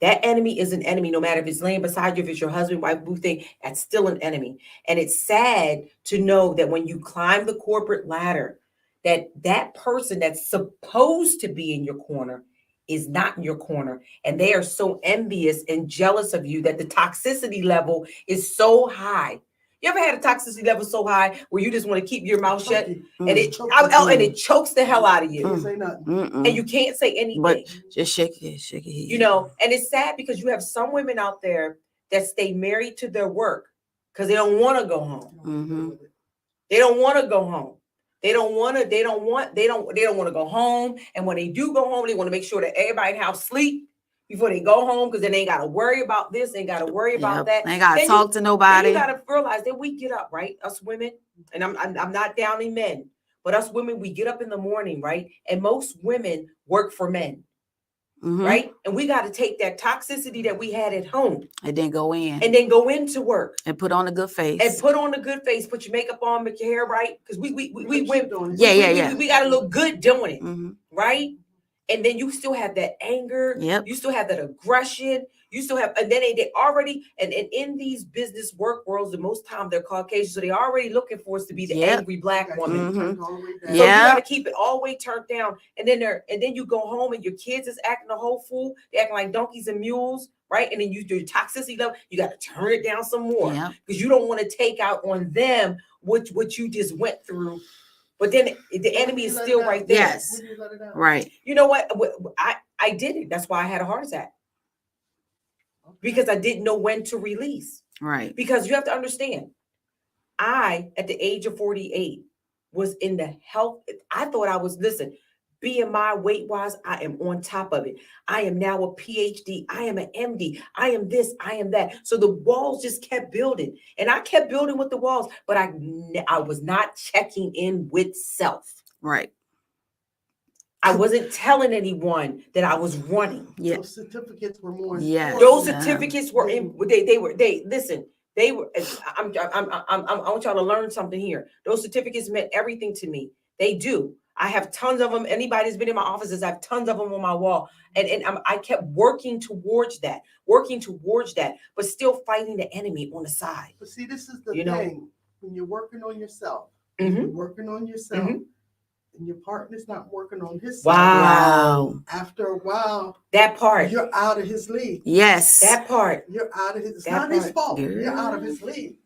That enemy is an enemy, no matter if it's laying beside you, if it's your husband, wife, boo thing, that's still an enemy. And it's sad to know that when you climb the corporate ladder, that person that's supposed to be in your corner is not in your corner. And they are so envious and jealous of you that the toxicity level is so high. You ever had a toxicity level so high where you just want to keep your mouth shut and it chokes the hell out of you? And you can't say anything. But just shake it, shake it. You know, and it's sad because you have some women out there that stay married to their work because they don't want to go home. They don't want to go home. They don't want to go home. And when they do go home, they want to make sure that everybody in the house sleep before they go home, because then they ain't got to worry about this, they ain't got to worry about that. They ain't got to talk to nobody. You got to realize that we get up, right? Us women, and I'm not downing men, but us women, we get up in the morning, right? And most women work for men. Right? And we got to take that toxicity that we had at home and then go in. And then go into work. And put on a good face. And put on a good face. Put your makeup on, make your hair right. Because we women, yeah. We got to look good doing it. Right? And then you still have that anger. Yep. You still have that aggression. You still have, and then they already, and in these business work worlds, the most time they're Caucasian, so they already looking for us to be the angry black woman. So you got to keep it all the way turned down. And then you go home and your kids is acting a whole fool. They acting like donkeys and mules, right? And then you do toxicity level. You got to turn it down some more because you don't want to take out on them what you just went through. But then the enemy is still right there. Yes, right. You know what? I did it. That's why I had a heart attack. Because I didn't know when to release. Right. Because you have to understand, I, at the age of 48, was in the health. I thought I was, BMI weight-wise, I am on top of it. I am now a PhD. I am an MD. I am this. I am that. So the walls just kept building. And I kept building with the walls, but I was not checking in with self. Right. I wasn't telling anyone that I was running. Yeah. Those certificates were more. Yes. Those certificates were in. They were. I want y'all to learn something here. Those certificates meant everything to me. They do. I have tons of them. Anybody that's been in my offices, I have tons of them on my wall. And I kept working towards that, but still fighting the enemy on the side. But see, this is the thing. When you're working on yourself, and your partner's not working on his side. Wow. After a while, that part, you're out of his league. Yes. That part. You're out of his, it's not his fault. You're out of his league.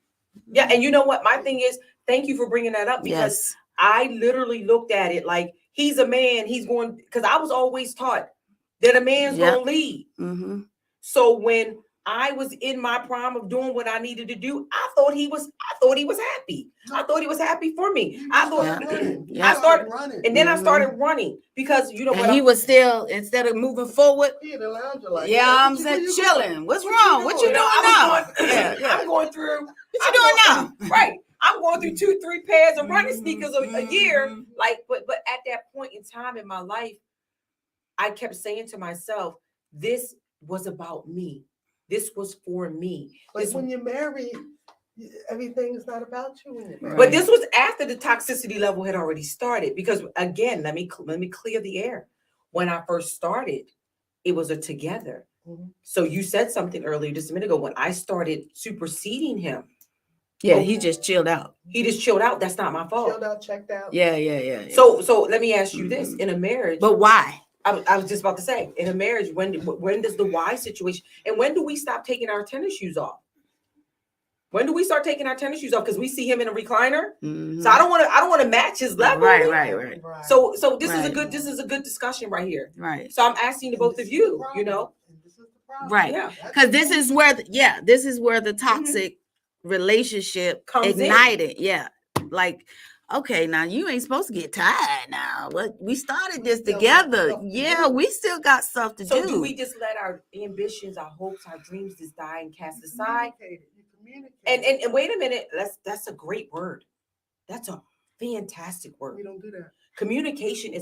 Yeah, and you know what? My thing is, thank you for bringing that up, because I literally looked at it like he's a man, he's going, because I was always taught that a man's going to lead. So when I was in my prime of doing what I needed to do, I thought he was happy. I thought he was happy for me. I started running. And then I started running because you know what? He was still, instead of moving forward, I'm chilling. What's wrong? What you doing now? I'm going through. What you doing now? Right. I'm going through 2-3 pairs of running sneakers a year. Like, but at that point in time in my life, I kept saying to myself, this was about me. This was for me. But when you're married, everything is not about you anymore. But this was after the toxicity level had already started. Because again, let me clear the air. When I first started, it was a together. So you said something earlier just a minute ago. When I started superseding him, he just chilled out. He just chilled out. That's not my fault. Chilled out, checked out. Yeah. So let me ask you this: in a marriage, but why? I was just about to say, in a marriage, when does the why situation, and when do we stop taking our tennis shoes off? When do we start taking our tennis shoes off? Because we see him in a recliner. So I don't want to match his level. Right. So this is a good discussion right here. Right. So I'm asking the both of you, Right. Because this is where the toxic relationship comes ignited. In. Yeah. Like, okay, now you ain't supposed to get tired now. What we started this together. Yeah, we still got stuff to do. So do we just let our ambitions, our hopes, our dreams just die and cast aside? And wait a minute, that's a great word. That's a fantastic word. We don't do that. Communicating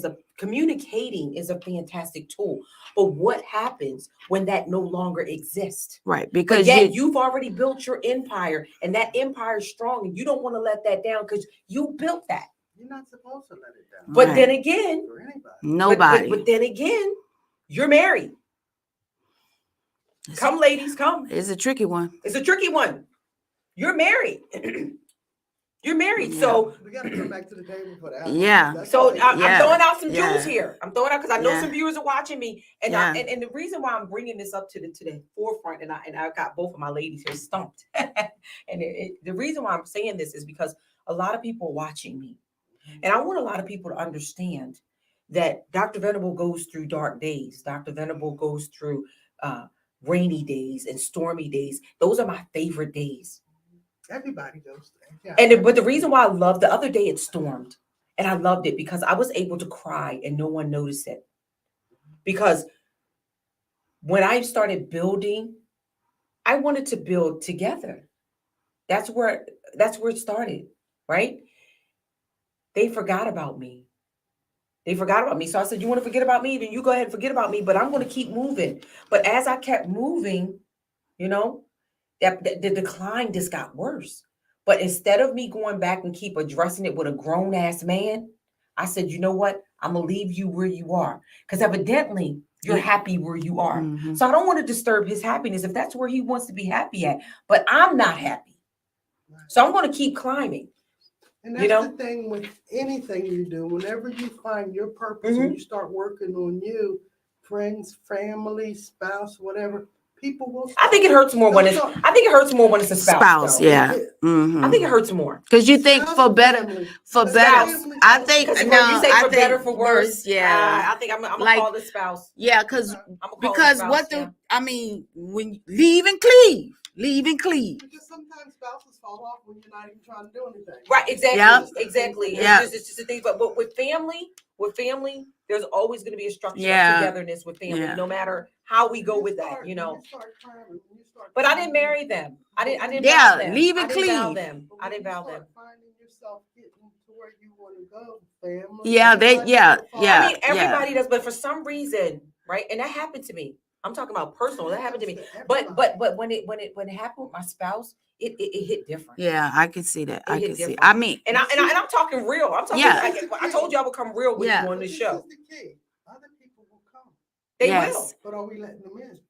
is a fantastic tool. But what happens when that no longer exists? Right. But Because yet you've already built your empire, and that empire is strong, and you don't want to let that down because you built that. You're not supposed to let it down. But Right. then again, For anybody. nobody. But then again, you're married. Come, ladies, come. It's a tricky one. It's a tricky one. You're married. You're married. Yeah. So We got to come back to the table for that. Yeah. That's So all. I'm Yeah. throwing out some Yeah. jewels here. I'm throwing out because I know Yeah. some viewers are watching me, and Yeah. and the reason why I'm bringing this up to the forefront, and I've got both of my ladies here stumped, and the reason why I'm saying this is because a lot of people are watching me, and I want a lot of people to understand that Dr. Venable goes through dark days. Dr. Venable goes through rainy days and stormy days. Those are my favorite days. Everybody goes there. And but the reason why I love, the other day it stormed, and I loved it because I was able to cry and no one noticed it. Because when I started building, I wanted to build together. That's where it started, right? They forgot about me. So I said, you want to forget about me? Then you go ahead and forget about me, but I'm going to keep moving. But as I kept moving, that the decline just got worse. But instead of me going back and keep addressing it with a grown ass man, I said, you know what? I'm going to leave you where you are. Because evidently you're happy where you are. Mhm. So I don't want to disturb his happiness if that's where he wants to be happy at. But I'm not happy. So I'm going to keep climbing. And that's the thing with anything you do. Whenever you find your purpose and you start working on you, friends, family, spouse, whatever, people will start. I think it hurts more when it's a spouse. Though. Yeah. I think it hurts more. Because you think for better. I think You say for better, for worse. Yeah. I think I'm gonna Like- call this spouse. Yeah, because spouse, when leave and cleave. Because sometimes spouses fall off when you're not even trying to do anything. Right, exactly. Yep. Exactly. Yeah. It's just a thing. But with family, there's always going to be a structure Yeah. of togetherness with family, Yeah. no matter how we go with that, But I didn't marry them. I didn't Yeah, vow them. leave and I didn't vow cleave. them. I didn't vow them. Finding yourself getting to where you want to go, family. Yeah, I mean, everybody does, but for some reason, right? And that happened to me. I'm talking about personal. That happened to me. But when it happened with my spouse, it hit different. Yeah, I can see that. I hit can see. different. I mean, And I'm talking real. I'm talking. Yeah. I told you I would come real with Yeah. you on this show. This is the key. Other people will come. They Yes. will. But are we letting them in?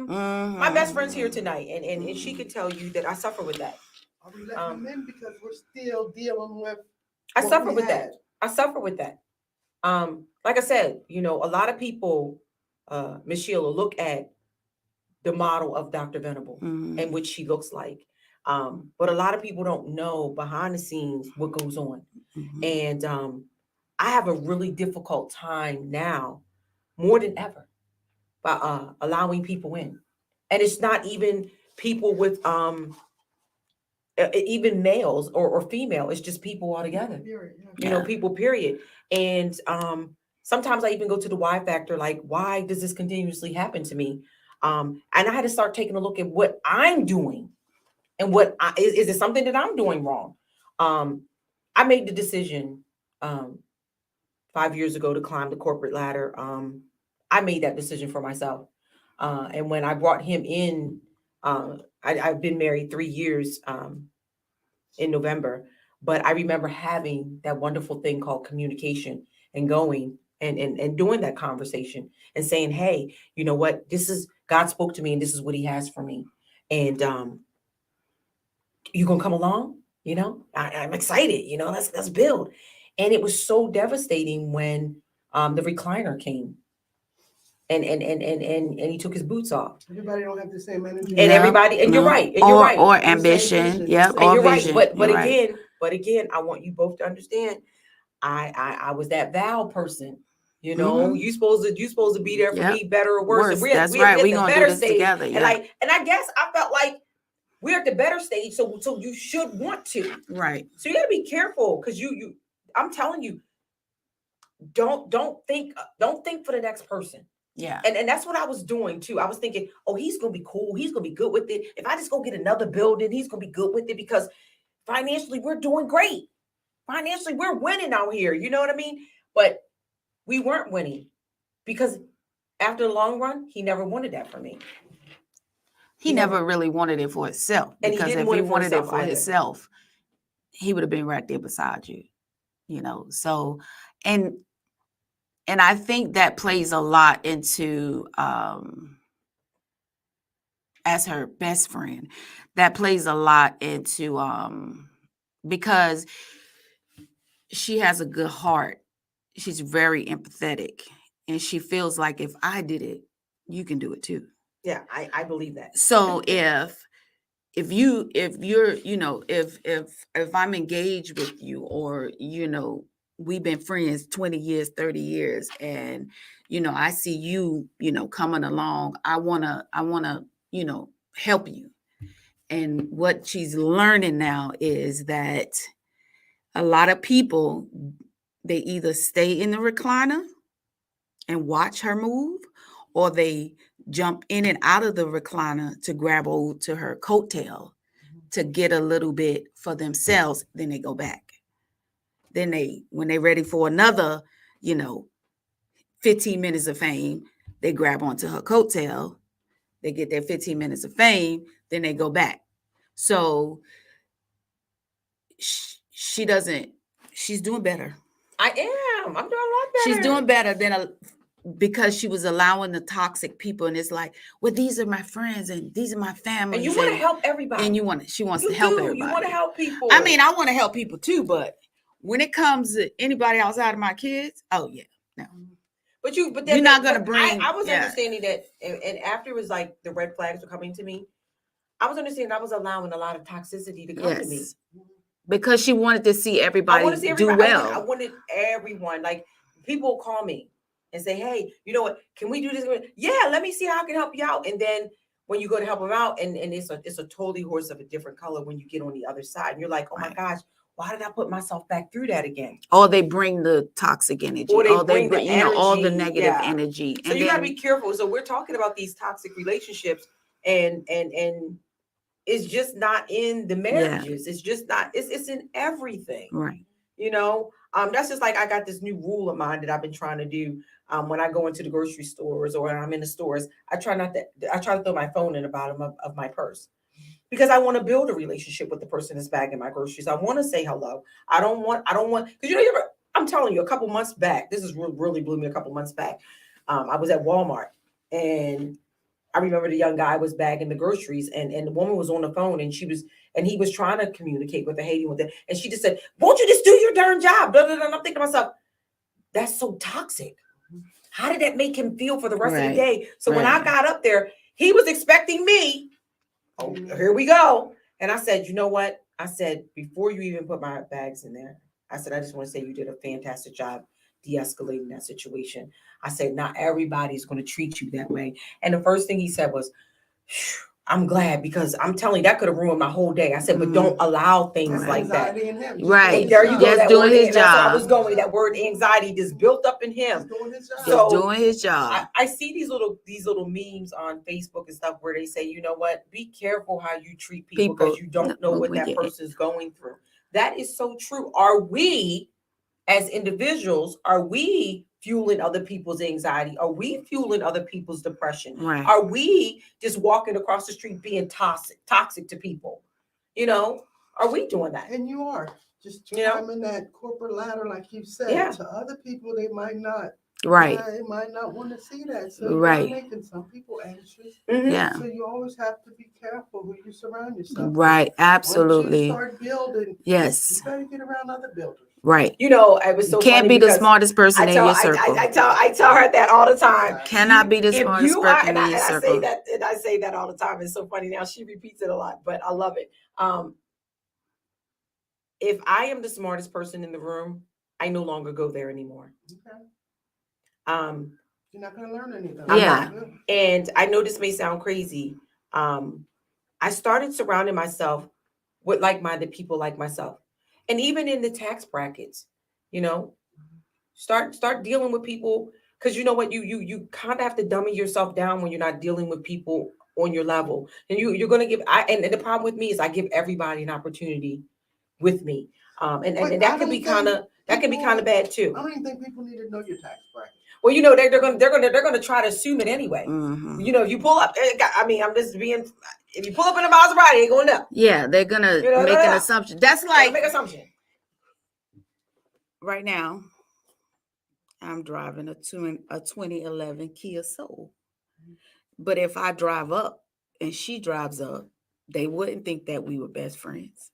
My best friend's here tonight, and she could tell you that I suffer with that. Are we letting them in because we're still dealing with? I what suffer we with had? that. I suffer with that. Like I said, a lot of people, Ms. Sheila, look at the model of Dr. Venable and what she looks like. But a lot of people don't know behind the scenes what goes on. And I have a really difficult time now, more than ever, by allowing people in. And it's not even people with even males or female. It's just people altogether. Period, yeah. People, period. And sometimes I even go to the why factor, like, why does this continuously happen to me? And I had to start taking a look at what I'm doing and is it something that I'm doing wrong? I made the decision 5 years ago to climb the corporate ladder. I made that decision for myself. And when I brought him in, I've been married 3 years in November, but I remember having that wonderful thing called communication and going and doing that conversation and saying, hey, you know what, God spoke to me and this is what he has for me. And you gonna come along? I'm excited, let's build. And it was so devastating when the recliner came and he took his boots off. Everybody don't have the same energy. And everybody, and you're right. And you're right. Or ambition. Yeah. And you're vision. right. But You're again, I want you both to understand. I was that vow person. You supposed to be there for me, better or worse. And That's right. We're gonna do this together. And I guess I felt like we're at the better stage, so you should want to. Right. So you got to be careful because I'm telling you, don't think for the next person. Yeah. And that's what I was doing too. I was thinking, oh, he's gonna be cool. He's gonna be good with it. If I just go get another building, he's gonna be good with it because financially we're doing great. financially, we're winning out here. You know what I mean? But we weren't winning because after the long run, he never wanted that for me. He never really wanted it for himself, And he because didn't if want he it for wanted it himself for either. himself, he would have been right there beside you, you know. So, and I think that plays a lot into, as her best friend, that plays a lot into, because she has a good heart. She's very empathetic, and she feels like if I did it, you can do it too. Yeah, I believe that. So if you're, you know, if I'm engaged with you, or, you know, we've been friends 20 years, 30 years, and, you know, I see you, you know, coming along, I want to, you know, help you. And what she's learning now is that a lot of people, they either stay in the recliner and watch her move, or they jump in and out of the recliner to grab hold to her coattail to get a little bit for themselves. Then they go back. Then when they're ready for another, you know, 15 minutes of fame, they grab onto her coattail. They get their 15 minutes of fame. Then they go back. So she's doing better. I am. I'm doing a lot better. She's doing better than because she was allowing the toxic people, and it's like, well, these are my friends and these are my family. And you want to help everybody. And she wants to help everybody. You want to help people. I mean, I want to help people too, but when it comes to anybody outside of my kids, oh yeah, no. But then you're not gonna bring. I was understanding that, and after it was like the red flags were coming to me, I was understanding I was allowing a lot of toxicity to come to me. Because she wanted to see everybody, do well. I wanted everyone, like, people call me and say, hey, you know what, can we do this? Yeah, let me see how I can help you out. And then when you go to help them out, and it's a totally horse of a different color when you get on the other side, and you're like, oh my gosh, why did I put myself back through that again? Or they bring the toxic energy, or they bring the energy, all the negative energy. So you gotta be careful. So we're talking about these toxic relationships, and it's just not in the marriages. It's just not, it's in everything. Right. You know, that's just like, I got this new rule of mine that I've been trying to do. When I go into the grocery stores, or I'm in the stores, I try to throw my phone in the bottom of my purse, because I want to build a relationship with the person that's bagging my groceries. I want to say hello. I don't want, because, you know, I'm telling you, a couple months back, this is really blew me a couple months back. I was at Walmart, and I remember the young guy was bagging the groceries, and the woman was on the phone, and he was trying to communicate with her, hating with it. And she just said, won't you just do your darn job? Blah, blah, blah. And I'm thinking to myself, that's so toxic. How did that make him feel for the rest of the day? So when I got up there, he was expecting me. Oh, here we go. And I said, you know what? I said, before you even put my bags in there, I said, I just want to say you did a fantastic job de-escalating that situation. I said, not everybody's going to treat you that way. And the first thing he said was, I'm glad, because I'm telling you, that could have ruined my whole day. I said, but don't allow things like that. Right. There you go. Just doing his job. I was going, that word anxiety just built up in him. Just doing his job. I see these little memes on Facebook and stuff where they say, you know what, be careful how you treat people, because you don't know what that person's going through. That is so true. Are we, as individuals, are we fueling other people's anxiety? Are we fueling other people's depression? Right. Are we just walking across the street being toxic to people? You know, are we doing that? And you are just climbing that corporate ladder, like you said. Yeah. To other people, they might not. Right. They might not want to see that. So you're making some people anxious. Mm-hmm. Yeah. So you always have to be careful who you surround yourself right. with. Absolutely. Once you start building, yes. you better get around other builders. Right. You know, I was so you can't be the smartest person in your circle. I tell her that all the time. Cannot be the smartest person in your circle. I say that all the time. It's so funny now. She repeats it a lot, but I love it. If I am the smartest person in the room, I no longer go there anymore. Okay. You're not going to learn anything. I'm not. And I know this may sound crazy. I started surrounding myself with like-minded people like myself. And even in the tax brackets, you know, start dealing with people, because you know what, you kind of have to dummy yourself down when you're not dealing with people on your level. And you're going to give, and the problem with me is I give everybody an opportunity with me. And But that could be kind of bad too. I don't even think people need to know your tax bracket. Well, they're gonna try to assume it anyway. Mm-hmm. You pull up. I mean, I'm just being. If you pull up in a Maserati, it ain't going up. Yeah, they're gonna make an assumption. That's like make assumption. Right now, I'm driving a 2011 Kia Soul. But if I drive up and she drives up, they wouldn't think that we were best friends.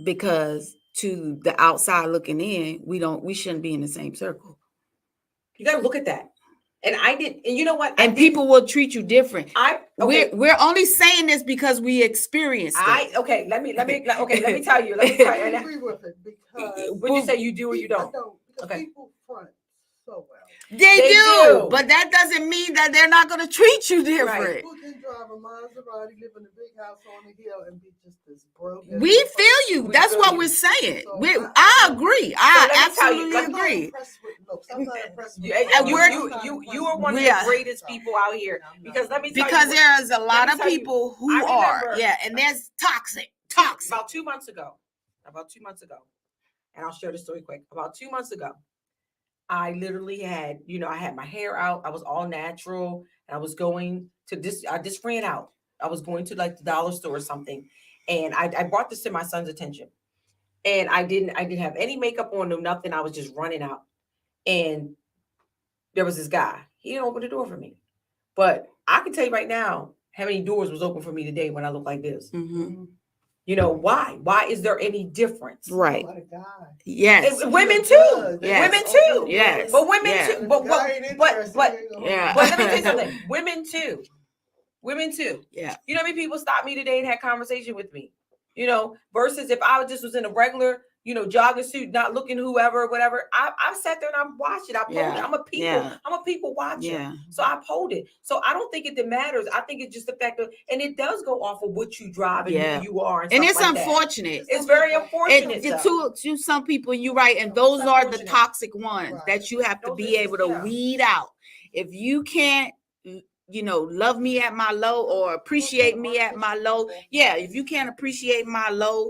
Because to the outside looking in, we shouldn't be in the same circle. You got to look at that. And I did, and you know what? And people will treat you different. Okay. We're only saying this because we experienced it. Okay, let me tell you. I agree with it because would you say you do or you don't? I don't. Because people front so well. They do, but that doesn't mean that they're not going to treat you different. Right. People can drive a Maserati, live in a big house on a hill, and be just as broke. We feel you. That's what we're saying. So I agree. I absolutely agree. You are one of the greatest people out here. Because let me tell you. Because there's a lot of people who are. Yeah, and that's toxic. About 2 months ago, and I'll share the story quick. About 2 months ago, I literally had, I had my hair out. I was all natural. And I was going to this. I just ran out. I was going to like the dollar store or something. And I brought this to my son's attention. And I didn't have any makeup on, no nothing. I was just running out. And there was this guy. He didn't open the door for me. But I can tell you right now how many doors was open for me today when I look like this. Mm-hmm. Why? Why is there any difference? Right. What a guy. Yes. Women too. Yes. Women too. Yes. But women too. But yeah. But let me tell you something. Women too. Yeah. You know how many people stopped me today and had conversation with me? Versus if I just was in a regular, jogging suit, not looking whoever, whatever. I sat there and I watched it. I pulled it. I'm a people watcher. Yeah. So I pulled it. So I don't think it matters. I think it's just the fact that, and it does go off of what you drive and who you are. And it's like unfortunate. It's very unfortunate. To some people, you're right. And those are the toxic ones that you have to be able to weed out. If you can't, love me at my low or appreciate me at my low. Yeah. If you can't appreciate my low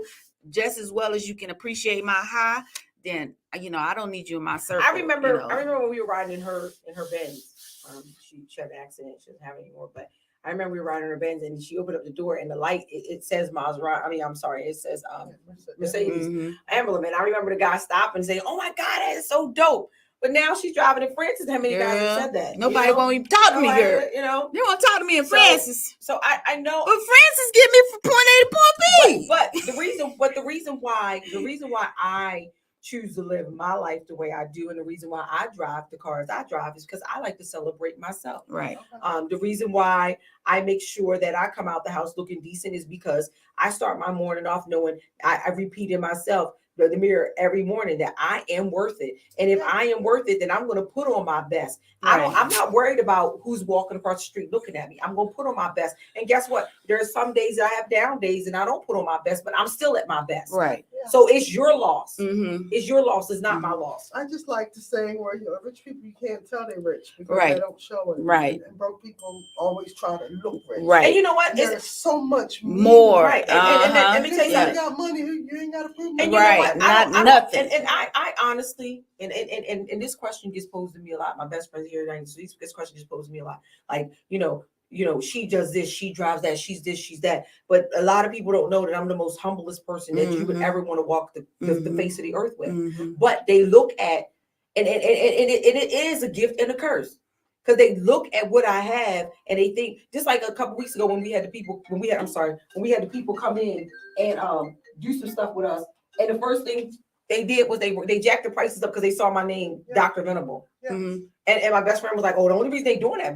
just as well as you can appreciate my high, then I don't need you in my circle. I remember when we were riding in her Benz. She had an accident, she doesn't have it anymore, but I remember we were riding in her Benz and she opened up the door and the light it says Maserati. It says Mercedes emblem. And I remember the guy stopping and saying, "Oh my God, that is so dope." But now she's driving in Francis. How many guys have said that? Nobody won't even talk to me here. They won't talk to me in Francis. So I know. But Francis get me from point A to point B. But the reason why I choose to live my life the way I do, and the reason why I drive the cars I drive is because I like to celebrate myself. Right. The reason why I make sure that I come out the house looking decent is because I start my morning off knowing I repeat in myself. The mirror every morning that I am worth it. And if I am worth it, then I'm going to put on my best. Right. I'm not worried about who's walking across the street looking at me. I'm going to put on my best. And guess what? There are some days that I have down days and I don't put on my best, but I'm still at my best. Right. Yeah. So it's your loss. Mm-hmm. It's your loss. It's not my loss. I just like to say where rich people, you can't tell they're rich because they don't show it. Right. And broke people always try to look rich. Right. And you know what? There's so much more. Right. And let me tell you something. You got money, you ain't got to prove and you know what? Nothing. And I honestly, and this question gets posed to me a lot. My best friend here, this question gets posed to me a lot. Like, she does this, she drives that, she's this, she's that. But a lot of people don't know that I'm the most humblest person that you would ever want to walk the face of the earth with. Mm-hmm. But they look at, and it is a gift and a curse. Because they look at what I have and they think, just like a couple weeks ago when we had the people come in and do some stuff with us. And the first thing they did was they jacked the prices up because they saw my name, Dr. Venable. Yeah. Mm-hmm. And my best friend was like, "Oh, the only reason they doing that I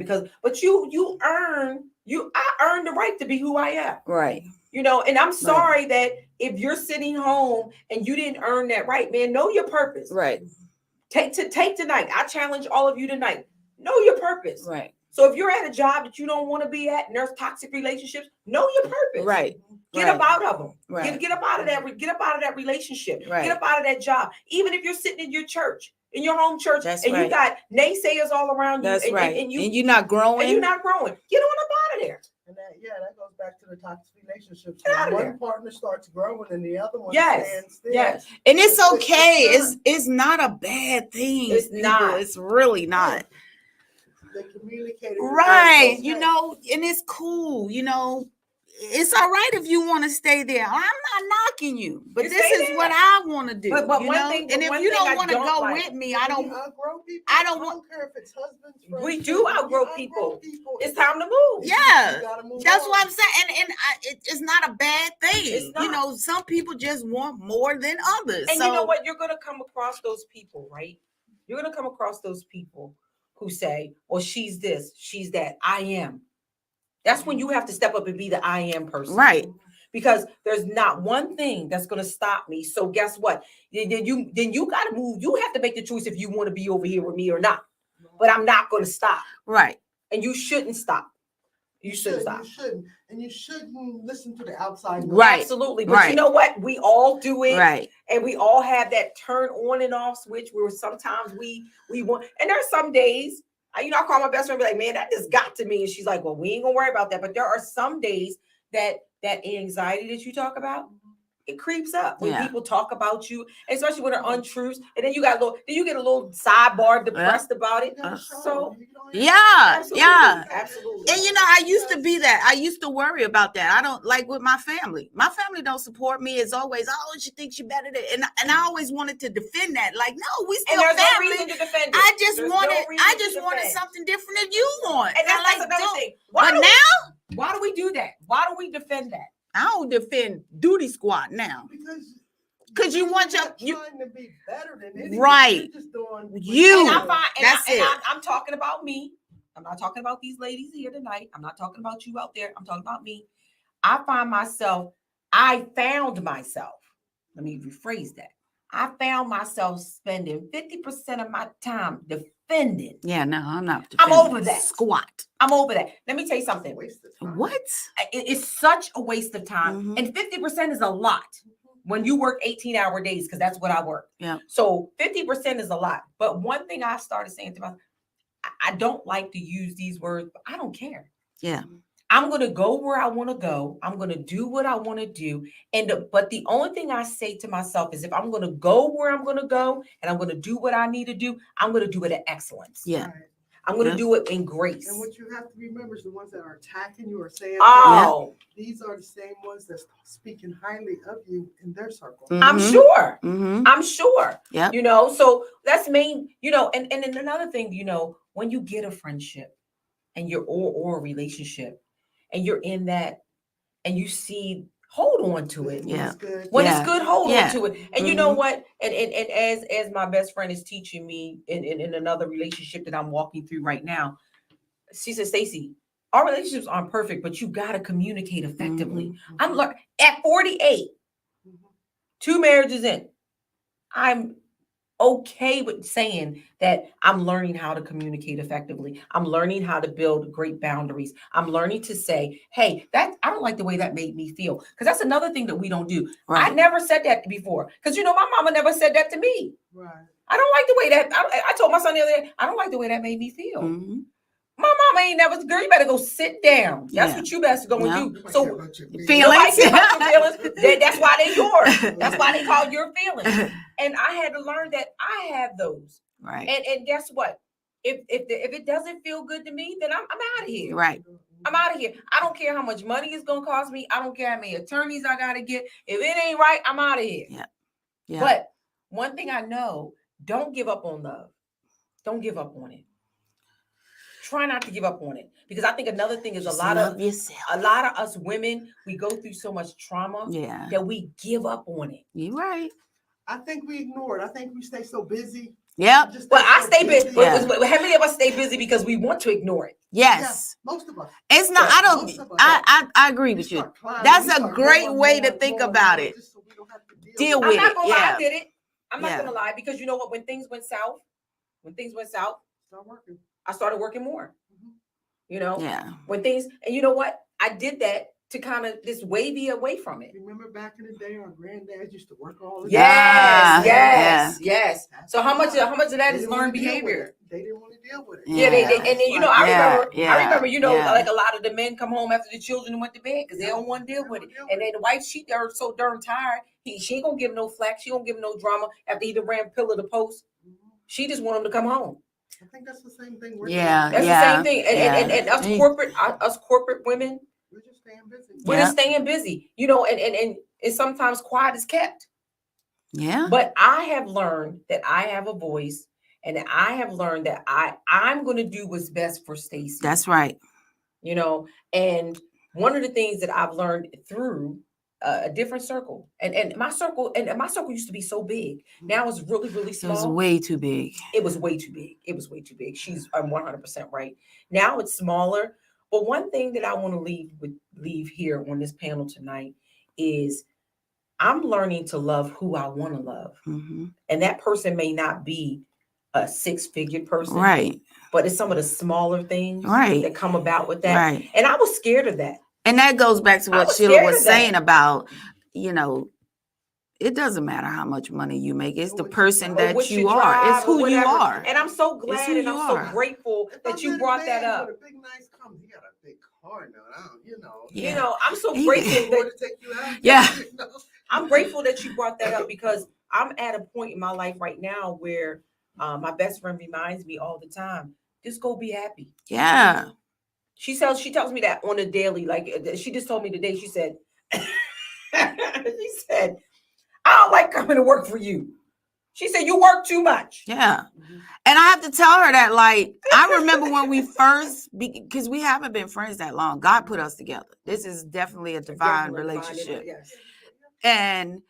earned the right to be who I am." Right. And I'm sorry that if you're sitting home and you didn't earn that right, man, know your purpose. Right. Take tonight. I challenge all of you tonight. Know your purpose. Right. So if you're at a job that you don't want to be at and there's toxic relationships, know your purpose. Right. Get up out of them. Right. Get up out of that. Get up out of that relationship. Right. Get up out of that job. Even if you're sitting in your church, in your home church, you got naysayers all around you. That's and right. And you're not growing. Get on up out of there. And that goes back to the toxic relationships. Get out of One there. partner starts growing and the other one Yes. stands still. Yes. And it's It's okay. not. It's not a bad thing. It's people. not. It's really not. They communicated. Right. Okay. You know, and it's cool. You know, it's all right if you want to stay there. I'm not knocking you, but You this stay is there. what I want to do. But you one know, thing- and if one you thing I don't want to don't go like- with me, When I you don't. outgrow people. I don't want- care if it's husbands. Friends, We do when you outgrow people. It's time to move. Yeah. You gotta move That's on. what I'm saying, and it's not a bad thing. It's not. You know, some people just want more than others. And so, you know what? You're going to come across those people, right? You're going to come across those people who say, well, she's this, she's that. I am. That's when you have to step up and be the I am person. Right. Because there's not one thing that's going to stop me. So guess what? Then you got to move. You have to make the choice if you want to be over here with me or not. But I'm not going to stop. Right. And you shouldn't stop. You shouldn't stop. You shouldn't. And you shouldn't listen to the outside noise. Right. Absolutely. But Right. you know what? We all do it. Right. And we all have that turn on and off switch where sometimes we want. And there's some days, I call my best friend and be like, man, that just got to me. And she's like, well, we ain't going to worry about that. But there are some days that anxiety that you talk about, it creeps up when people talk about you, especially when they're untruths. And then you get a little sidebar depressed about it. Absolutely. And you know, I used to be that. I used to worry about that. I don't like with my family. My family don't support me. It's always, oh, she thinks she better than, and I always wanted to defend that. Like, no, we still family. no reason to defend it. I just wanted something different than you want. And that's like, another thing. Why do we do that? Why do we defend that? I don't defend duty squad now. Because you want trying to be better than anything. Right. You're just doing you. And I'm talking about me. I'm not talking about these ladies here tonight. I'm not talking about you out there. I'm talking about me. I found myself. Let me rephrase that. I found myself spending 50% of my time defending. Yeah, no, I'm not defending. I'm over that. Squat. I'm over that. Let me tell you something. What? It's such a waste of time. And 50% is a lot when you work 18-hour days, because that's what I work. Yeah. So 50% is a lot. But one thing I started saying to myself, I don't like to use these words, but I don't care. Yeah. I'm going to go where I want to go. I'm going to do what I want to do. But the only thing I say to myself is if I'm going to go where I'm going to go and I'm going to do what I need to do, I'm going to do it at excellence. Yeah. Right. I'm going to do it in grace. And what you have to remember is the ones that are attacking you or saying, these are the same ones that's speaking highly of you in their circle. I'm sure. I'm sure. Yeah. You know, so that's main, and then another thing, when you get a friendship and you're or a relationship and you're in that and you see, hold on to it. Yeah. When it's good, hold on to it. And you know what? And as my best friend is teaching me in another relationship that I'm walking through right now, she said, Stacey, our relationships aren't perfect, but you got to communicate effectively. I'm learning at 48, 2 marriages in, I'm okay with saying that I'm learning how to communicate effectively. I'm learning how to build great boundaries. I'm learning to say, hey, I don't like the way that made me feel. Because that's another thing that we don't do. Right. I never said that before. Because, my mama never said that to me. Right. I don't like the way that, I told my son the other day, I don't like the way that made me feel. My mama ain't never, girl, you better go sit down. That's what you best go and do. So feelings. That's why they're yours. That's why they call your feelings. And I had to learn that I have those. Right. And guess what? If it doesn't feel good to me, then I'm out of here. Right. I'm out of here. I don't care how much money it's gonna cost me. I don't care how many attorneys I gotta get. If it ain't right, I'm out of here. Yeah. Yeah. But one thing I know, don't give up on love. Don't give up on it. Try not to give up on it, because I think another thing is a lot of us women, we go through so much trauma that we give up on it. You're right. I think we ignore it. I think we stay so busy. Yeah. Well, I stay busy. How many of us stay busy because we want to ignore it? Yes. Yeah, most of us. It's not. I don't. I agree with you. That's a great way to think about it. Deal with it. I'm not gonna lie, I did it. I'm not gonna lie, because you know what? When things went south, I started working more. Yeah. When things, and you know what? I did that to kind of just wavy away from it. Remember back in the day, our granddads used to work all the Yes, time. yes. So how much of that is learned behavior? They didn't want to deal with it. Yeah, and then I remember, yeah. like a lot of the men come home after the children went to bed because they don't want to deal with it. And then the wife, they're so darn tired. She ain't gonna give no flack. She don't give no drama after he done ran pillar to post. She just want him to come home. I think that's the same thing. That's the same thing. And us corporate women, we're just staying busy. We're just staying busy, and sometimes quiet is kept. Yeah. But I have learned that I have a voice, and I have learned that I'm going to do what's best for Stacey. That's right. And one of the things that I've learned through a different circle, and my circle used to be so big. Now it's really, really small. It was way too big. It was way too big. I'm 100% right. Now it's smaller. But one thing that I want to leave here on this panel tonight is I'm learning to love who I want to love. Mm-hmm. And that person may not be a 6-figure person. Right. But it's some of the smaller things that come about with that. Right. And I was scared of that. And that goes back to what Sheila was saying about, it doesn't matter how much money you make. It's the person that you are. It's who you are. And I'm so glad and I'm so grateful that you brought that up. With a big, nice car. He got a big car now. Yeah. I'm so grateful to take you out. Yeah. I'm grateful that you brought that up because I'm at a point in my life right now where my best friend reminds me all the time, just go be happy. Yeah. She tells me that on a daily, like she just told me today, she said, I don't like coming to work for you. She said, you work too much. Yeah. And I have to tell her that, I remember when we first, because we haven't been friends that long. God put us together. This is definitely a divine relationship. Yes. And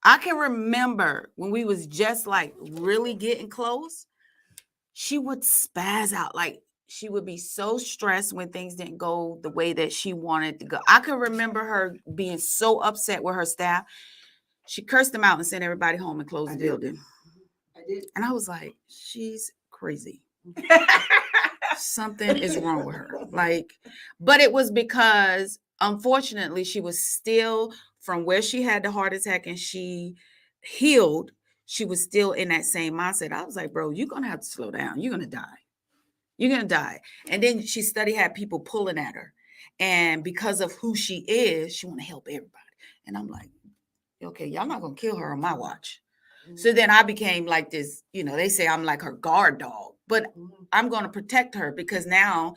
I can remember when we was just really getting close, she would spaz out. She would be so stressed when things didn't go the way that she wanted to go. I can remember her being so upset with her staff. She cursed them out and sent everybody home and closed the building. I did. And I was like, she's crazy. Something is wrong with her. But it was because, unfortunately, she was still, from where she had the heart attack and she healed, she was still in that same mindset. I was like, bro, you're going to have to slow down. You're going to die. You're going to die. And then she had people pulling at her. And because of who she is, she want to help everybody. And I'm like, okay, y'all not going to kill her on my watch. Mm-hmm. So then I became like this, they say I'm like her guard dog, but I'm going to protect her because now,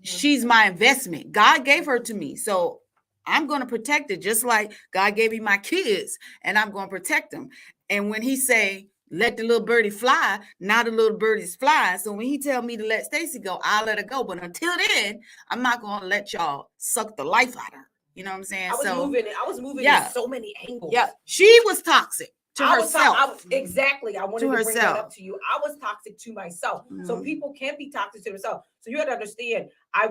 she's my investment. God gave her to me. So I'm going to protect it just like God gave me my kids and I'm going to protect them. And when he say, let the little birdie fly, now the little birdie's flying. So when he tell me to let Stacey go, I'll let her go. But until then, I'm not going to let y'all suck the life out of her. You know what I'm saying? I was moving in so many angles. Yeah, she was toxic to herself. Exactly. I wanted to bring that up to you. I was toxic to myself. Mm-hmm. So people can be toxic to themselves. So you had to understand, I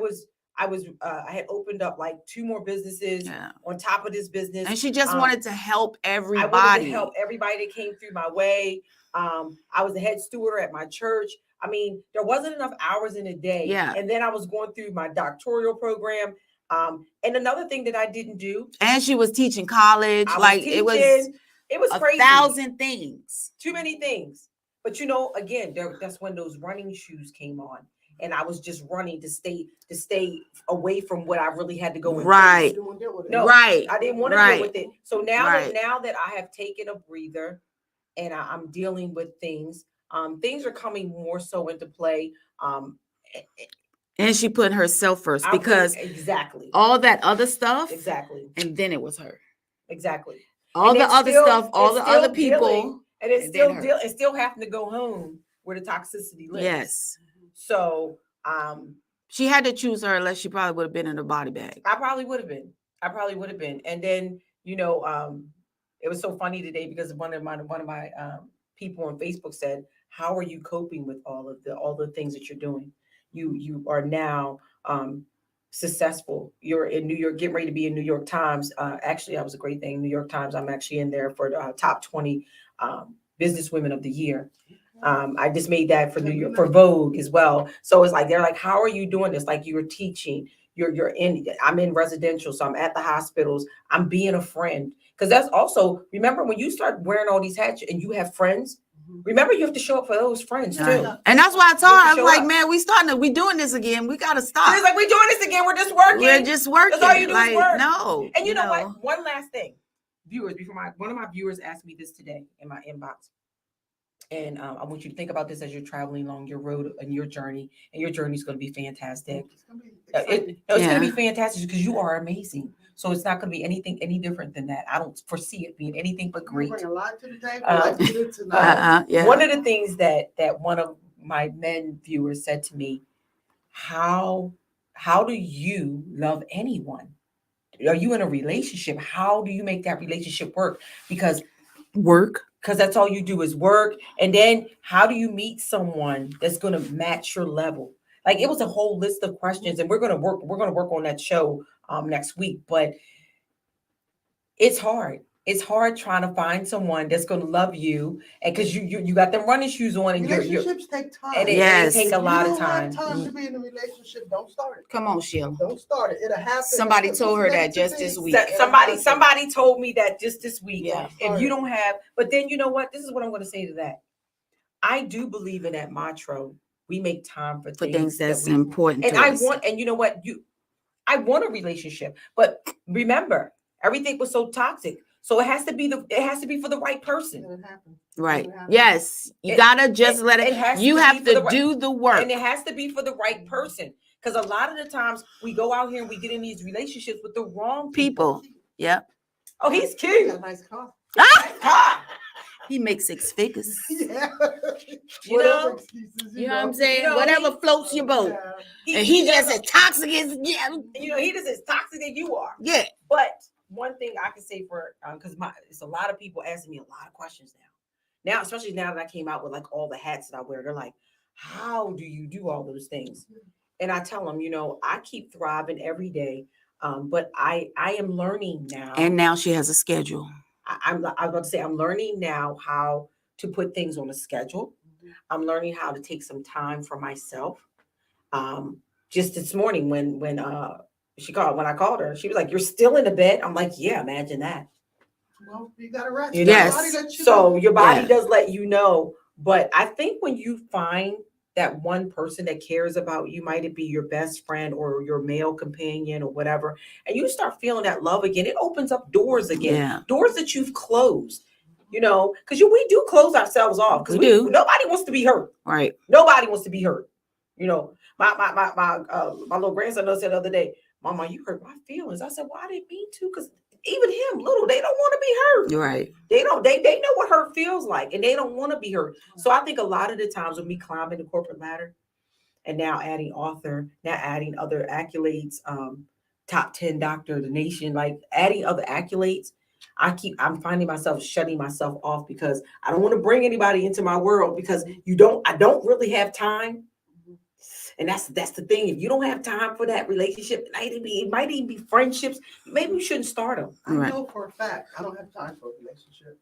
had opened up 2 more businesses on top of this business. And she just wanted to help everybody. I wanted to help everybody that came through my way. I was the head steward at my church. I mean, there wasn't enough hours in a day. Yeah. And then I was going through my doctoral program. And another thing that I didn't do. And she was teaching college. It was crazy. 1,000 things. Too many things. But again, that's when those running shoes came on. And I was just running to stay away from what I really had to go into. Right. No, right. I didn't want to deal with it. So now that I have taken a breather and I'm dealing with things, things are coming more so into play. And she put herself first because all that other stuff. Exactly. And then it was her. Exactly. All the other stuff, all the other people. And it's still having to go home where the toxicity lives. Yes. So she had to choose her, unless she probably would have been in a body bag. I probably would have been. And then, it was so funny today because one of my people on Facebook said, how are you coping with all the things that you're doing? You are now successful. You're in New York, getting ready to be in New York Times. Actually, that was a great thing. New York Times, I'm actually in there for the top 20 businesswomen of the year. I just made that for New York, for Vogue as well. So it's they're like, how are you doing this? You were teaching, I'm in residential, so I'm at the hospitals. I'm being a friend. Because that's also, remember when you start wearing all these hats and you have friends, remember you have to show up for those friends too. And that's why I told her, I'm show like, up. man, we doing this again. We gotta stop. She's like, we doing this again. We're just working. We're just working. That's all you do like, is work. No. And you know what? One last thing. Viewers, one of my viewers asked me this today in my inbox. And I want you to think about this as you're traveling along your road and your journey. And your journey is going to be fantastic. It's going to be it's going to be fantastic because you are amazing. So it's not going to be anything any different than that. I don't foresee it being anything but great. Bring a lot to the table. Like you did tonight. One of the things that one of my men viewers said to me, how do you love anyone? Are you in a relationship? How do you make that relationship work? Because that's all you do is work. And then how do you meet someone that's going to match your level? Like it was a whole list of questions, and we're going to work on that show next week. But it's hard. It's hard trying to find someone that's going to love you, and because you got them running shoes on, and relationships take time. And they take a lot of time. You don't have time to be in a relationship. Don't start it. Come on, Sheila. Don't start it. It'll happen. Somebody told her that just this week. Somebody told me that just this week. Yeah. If you don't have, but then you know what? This is what I'm going to say to that. I do believe in that mantra. We make time for things that's important. And and you know what? I want a relationship, but remember, everything was so toxic. So it has to be for the right person. Right. Yes. You gotta just let it. You have to do the work. And it has to be for the right person. Because a lot of the times we go out here and we get in these relationships with the wrong people. Yep. Oh, he's cute. Got a nice car. He makes 6 figures. Yeah. You know what I'm saying? Whatever floats your boat. And he just as toxic as he just as toxic as you are. Yeah. But one thing I can say for because it's a lot of people asking me a lot of questions now, especially now that I came out with like all the hats that I wear. They're like, how do you do all those things? And I tell them, I keep thriving every day, but I am learning now. And now she has a schedule. I was about to say I'm learning now how to put things on a schedule. I'm learning how to take some time for myself. Just this morning when I called her, she was like, "You're still in the bed." I'm like, "Yeah, imagine that." Well, you got to rest. Yes. Your body does let you know. But I think when you find that one person that cares about you, might it be your best friend or your male companion or whatever, and you start feeling that love again, it opens up doors again, doors that you've closed. Because we do close ourselves off because nobody wants to be hurt. Right. Nobody wants to be hurt. My little grandson said the other day, "Mama, you hurt my feelings." I said, "Well, I didn't mean to," because even him, little, they don't want to be hurt. Right. They know what hurt feels like, and they don't want to be hurt. So I think a lot of the times when we climb in the corporate ladder, and now adding author, now adding other accolades, top 10 doctor of the nation, like adding other accolades, I'm finding myself shutting myself off because I don't want to bring anybody into my world because I don't really have time. And that's the thing. If you don't have time for that relationship, it might even be friendships. Maybe we shouldn't start them. I know for a fact I don't have time for a relationship.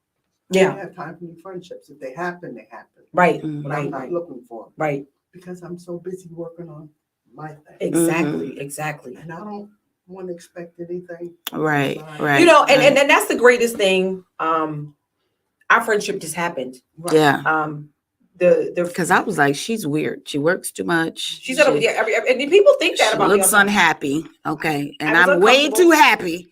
Yeah. I don't have time for any friendships. If they happen, they happen. Right. But I'm not looking for them. Right. Because I'm so busy working on my thing. Exactly. And I don't want to expect anything. Right. And that's the greatest thing. Our friendship just happened. Right. Yeah. Because I was like, she's weird. She works too much. And people think that about me. She looks unhappy. Okay. And I'm way too happy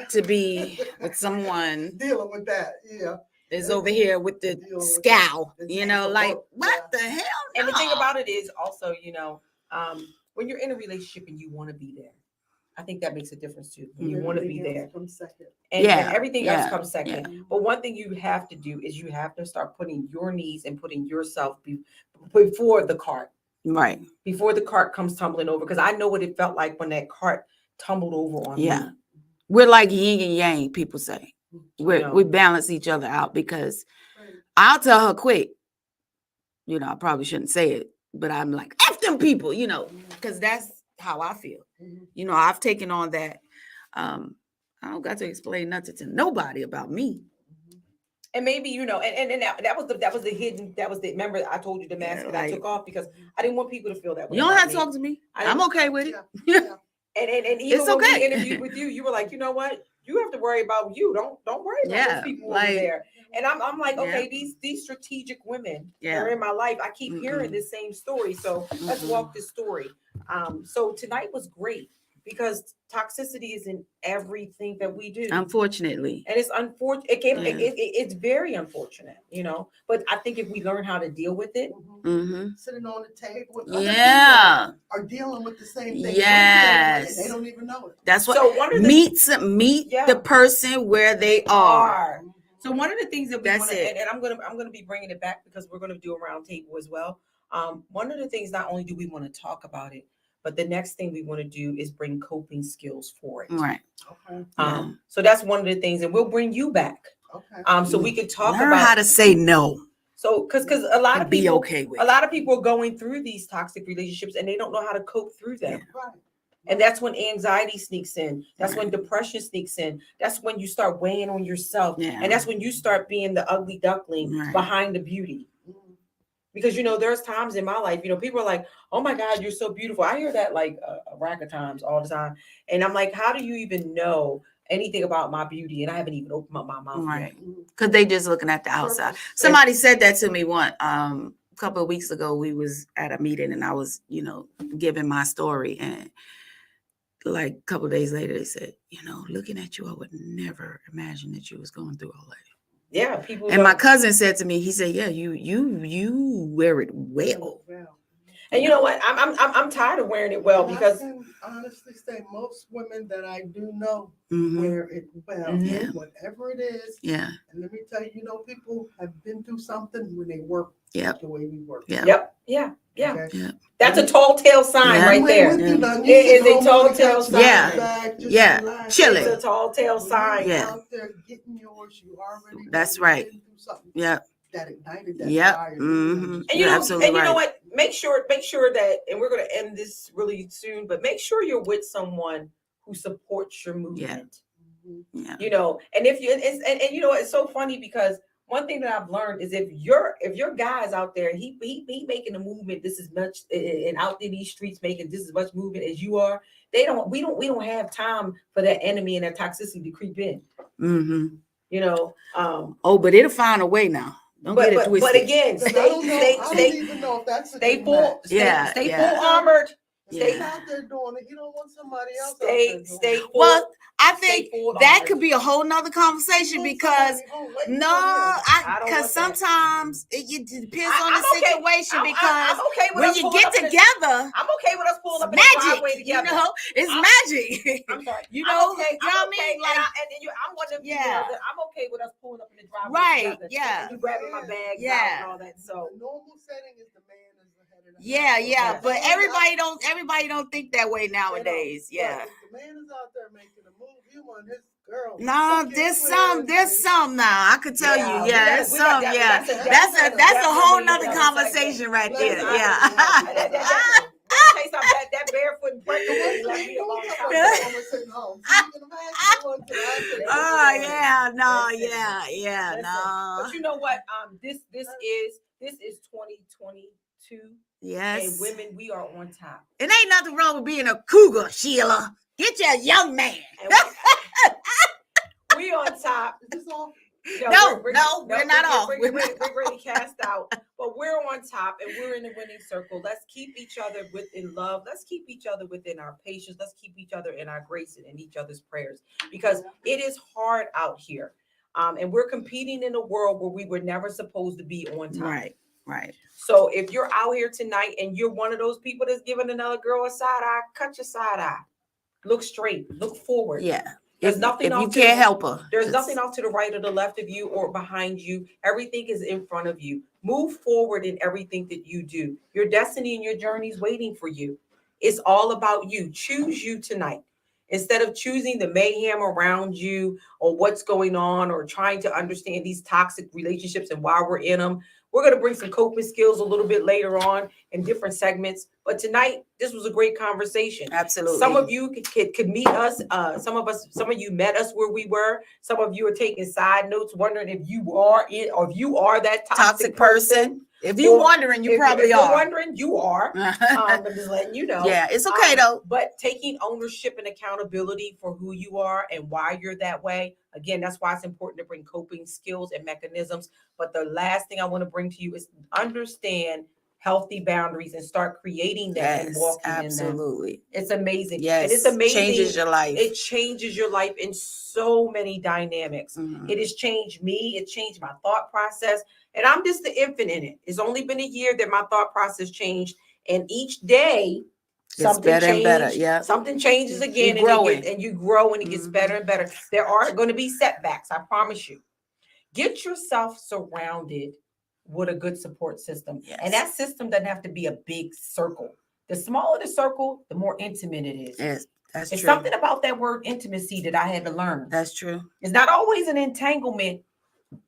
to be with someone dealing with that. Yeah. Is over here with the scowl, like what the hell? No. And the thing about it is also, when you're in a relationship and you want to be there, I think that makes a difference too. When you want to be there. And everything else comes second. Yeah. But one thing you have to do is you have to start putting your needs and putting yourself before the cart. Right. Before the cart comes tumbling over. Because I know what it felt like when that cart tumbled over on me. Yeah. We're like yin and yang, people say. We balance each other out because I'll tell her quick. I probably shouldn't say it, but I'm like, F them people, because that's how I feel. I've taken on that. I don't got to explain nothing to nobody about me. And maybe, and that was the remember I told you the mask that I took off because I didn't want people to feel that way. You don't have to talk to me. I'm okay with it. Yeah. And even It's when we okay. interviewed with you, you were like, you know what? You have to worry about you. Don't worry about those people over there. And I'm like, okay, these strategic women are in my life. I keep hearing this same story. So let's walk this story. So tonight was great because toxicity is in everything that we do. Unfortunately. And it's unfortunate. It's very unfortunate, you know. But I think if we learn how to deal with it, sitting on the table with other people are dealing with the same thing. Yes. And they don't even know it. That's what. So meet the person where they are. So one of the things that we want to, and I'm gonna be bringing it back because we're gonna do a round table as well. One of the things, not only do we want to talk about it, but the next thing we want to do is bring coping skills for it. Right. Okay. So that's one of the things, and we'll bring you back. Okay. So we could talk Learn about how to say no. So because a lot of people a lot of people are going through these toxic relationships and they don't know how to cope through them. Yeah. Right. And that's when anxiety sneaks in. That's when depression sneaks in. That's when you start weighing on yourself. Yeah. And that's when you start being the ugly duckling behind the beauty. Because, you know, there's times in my life, you know, people are like, oh, my God, you're so beautiful. I hear that like a rack of times all the time. And I'm like, how do you even know anything about my beauty? And I haven't even opened up my mouth yet. Because they just looking at the outside. Somebody said that to me one a couple of weeks ago. We was at a meeting and I was, you know, giving my story. And like a couple of days later, they said, you know, looking at you, I would never imagine that you was going through all that. Yeah, people. And my cousin said to me, he said, yeah, you wear it well. And you know what? I'm tired of wearing it well because I can honestly say most women that I do know wear it well. Yeah. Whatever it is. Yeah. And let me tell you, you know, people have been through something when they work the way we work. Yep. Yeah. Okay? That's a tall tale sign right there. It is a tall tale sign. Yeah. Chilly. It's a tall tale sign. Yeah. Out there getting yours, you already. That's right. Yeah. That ignited that fire. And you know, and you know what? Make sure that, and we're going to end this really soon, but make sure you're with someone who supports your movement. Yeah. You know, and if you and you know, it's so funny because one thing that I've learned is if your guy's out there, he making a movement this is much, and out in these streets making this as much movement as you are, we don't have time for that enemy and that toxicity to creep in. You know, but it'll find a way now. Don't get it twisted. But again, I don't even know if that's stay full armored. Stay out there doing it. You don't want somebody else stay full. Well, I think that could be a whole nother conversation because sometimes it depends on the situation. Because when you get together, I'm okay with us pulling up in the driveway together. You know, it's magic. I'm sorry. You know, okay. You know what I mean? Like, I'm one of them people that I'm okay with us pulling up in the driveway together. Yeah. And you grabbing my bags out and all that. So the normal setting is the man is the head of the house. But everybody don't think that way nowadays. Yeah. If the man is out there making a move, you want his girl. No, there's some now. I could tell you. Yeah, there's some. That's a whole nother conversation right there. Yeah. That barefoot and pregnant left me a long time. No. But you know what? This is 2022. Yes. And women, we are on top. It ain't nothing wrong with being a cougar, Sheila. Get you a young man. We on top. No, we're not off. We're ready to cast out, but we're on top and we're in the winning circle. Let's keep each other within love. Let's keep each other within our patience. Let's keep each other in our grace and in each other's prayers because it is hard out here. And we're competing in a world where we were never supposed to be on top. Right. So if you're out here tonight and you're one of those people that's giving another girl a side eye, cut your side eye. Look straight. Look forward. Yeah. There's nothing if you can't help her. There's nothing off to the right or the left of you or behind you. Everything is in front of you. Move forward in everything that you do. Your destiny and your journey is waiting for you. It's all about you. Choose you tonight. Instead of choosing the mayhem around you or what's going on or trying to understand these toxic relationships and why we're in them, we're going to bring some coping skills a little bit later on in different segments. But tonight, this was a great conversation. Absolutely. Some of you could meet us. Some of you met us where we were. Some of you are taking side notes, wondering if you are it or if you are that toxic person. If you're wondering, you probably if are. you're wondering, you are. I'm just letting you know. Yeah, it's okay though. But taking ownership and accountability for who you are and why you're that way. Again, that's why it's important to bring coping skills and mechanisms. But the last thing I want to bring to you is understand healthy boundaries and start creating them and walking absolutely. in them. It's amazing. Yes, and it's amazing. Changes your life. It changes your life in so many dynamics. It has changed me. It changed my thought process. And I'm just the infant in it. It's only been a year that my thought process changed. And each day, something better changed. and better. Yeah. Something changes again. And you grow and it gets better and better. There are going to be setbacks. I promise you. Get yourself surrounded with a good support system. Yes. And that system doesn't have to be a big circle. The smaller the circle, the more intimate it is. Yes, that's it's true. Something about that word intimacy that I had to learn. That's true. It's not always an entanglement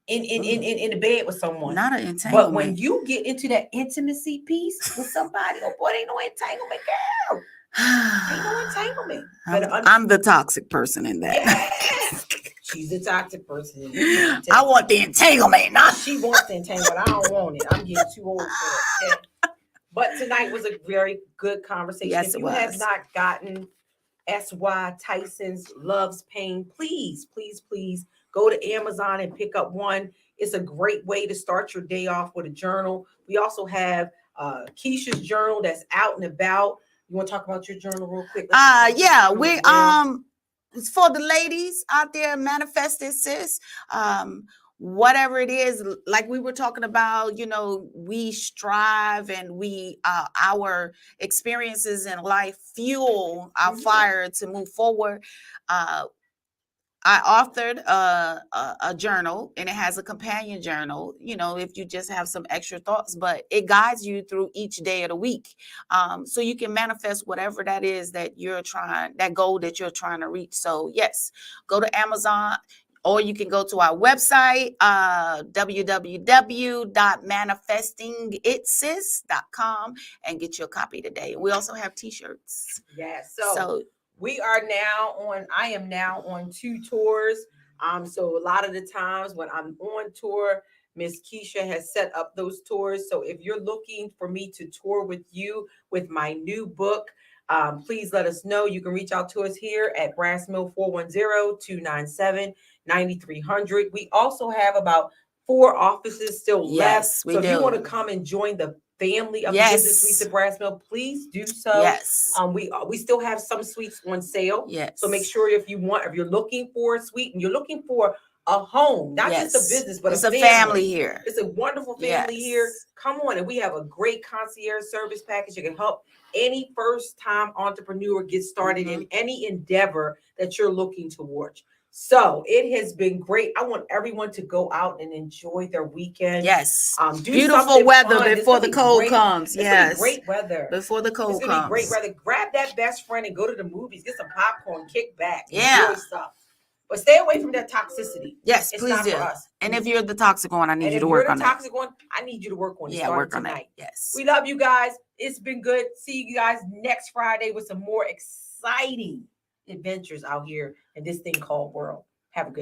in the bed with someone. Not an entanglement. But when you get into that intimacy piece with somebody, oh boy, ain't no entanglement, girl. Ain't no entanglement. I'm the toxic person in that. Yes. She's the toxic person. I want the entanglement. She wants the entanglement. I don't want it. I'm getting too old for it. Okay? But tonight was a very good conversation. Yes, if it you was. have not gotten S.Y. Tyson's Loves Pain, please go to Amazon and pick up one. It's a great way to start your day off with a journal. We also have Kecia's journal that's out and about. You want to talk about your journal real quick? Yeah, we it's for the ladies out there, manifested, sis. Whatever it is, like we were talking about, we strive and we our experiences in life fuel our fire to move forward. I authored a journal, and it has a companion journal, if you just have some extra thoughts, but it guides you through each day of the week. So you can manifest whatever that is that that goal that you're trying to reach. So yes, go to Amazon, or you can go to our website, www.manifestingitsis.com, and get your copy today. We also have t-shirts. Yes. So I am now on 2 tours. So a lot of the times when I'm on tour, Ms.Kecia has set up those tours. So if you're looking for me to tour with you with my new book, please let us know. You can reach out to us here at Brass Mill 410-297-9300. We also have about 4 offices still left. So if you want to come and join the family of the Business Suites at Brass Mill, please do so. Yes. We still have some suites on sale. Yes. So make sure if you're looking for a suite and you're looking for a home, not just a business, but it's a family here. It's a wonderful family here. Come on, and we have a great concierge service package that can help any first-time entrepreneur get started in any endeavor that you're looking towards. So it has been great. I want everyone to go out and enjoy their weekend. Yes. Do beautiful weather before the cold comes. Yes. Great weather. Before the cold comes. It's going to be great weather. Grab that best friend and go to the movies. Get some popcorn, kick back. Yeah. Enjoy stuff. But stay away from that toxicity. Yes, it's please not do. For us. And if you're the toxic one, I need you to work on that. If you're the toxic one, I need you to work on it. Yeah, work on tonight. that. Yes. We love you guys. It's been good. See you guys next Friday with some more exciting adventures out here in this thing called world. Have a good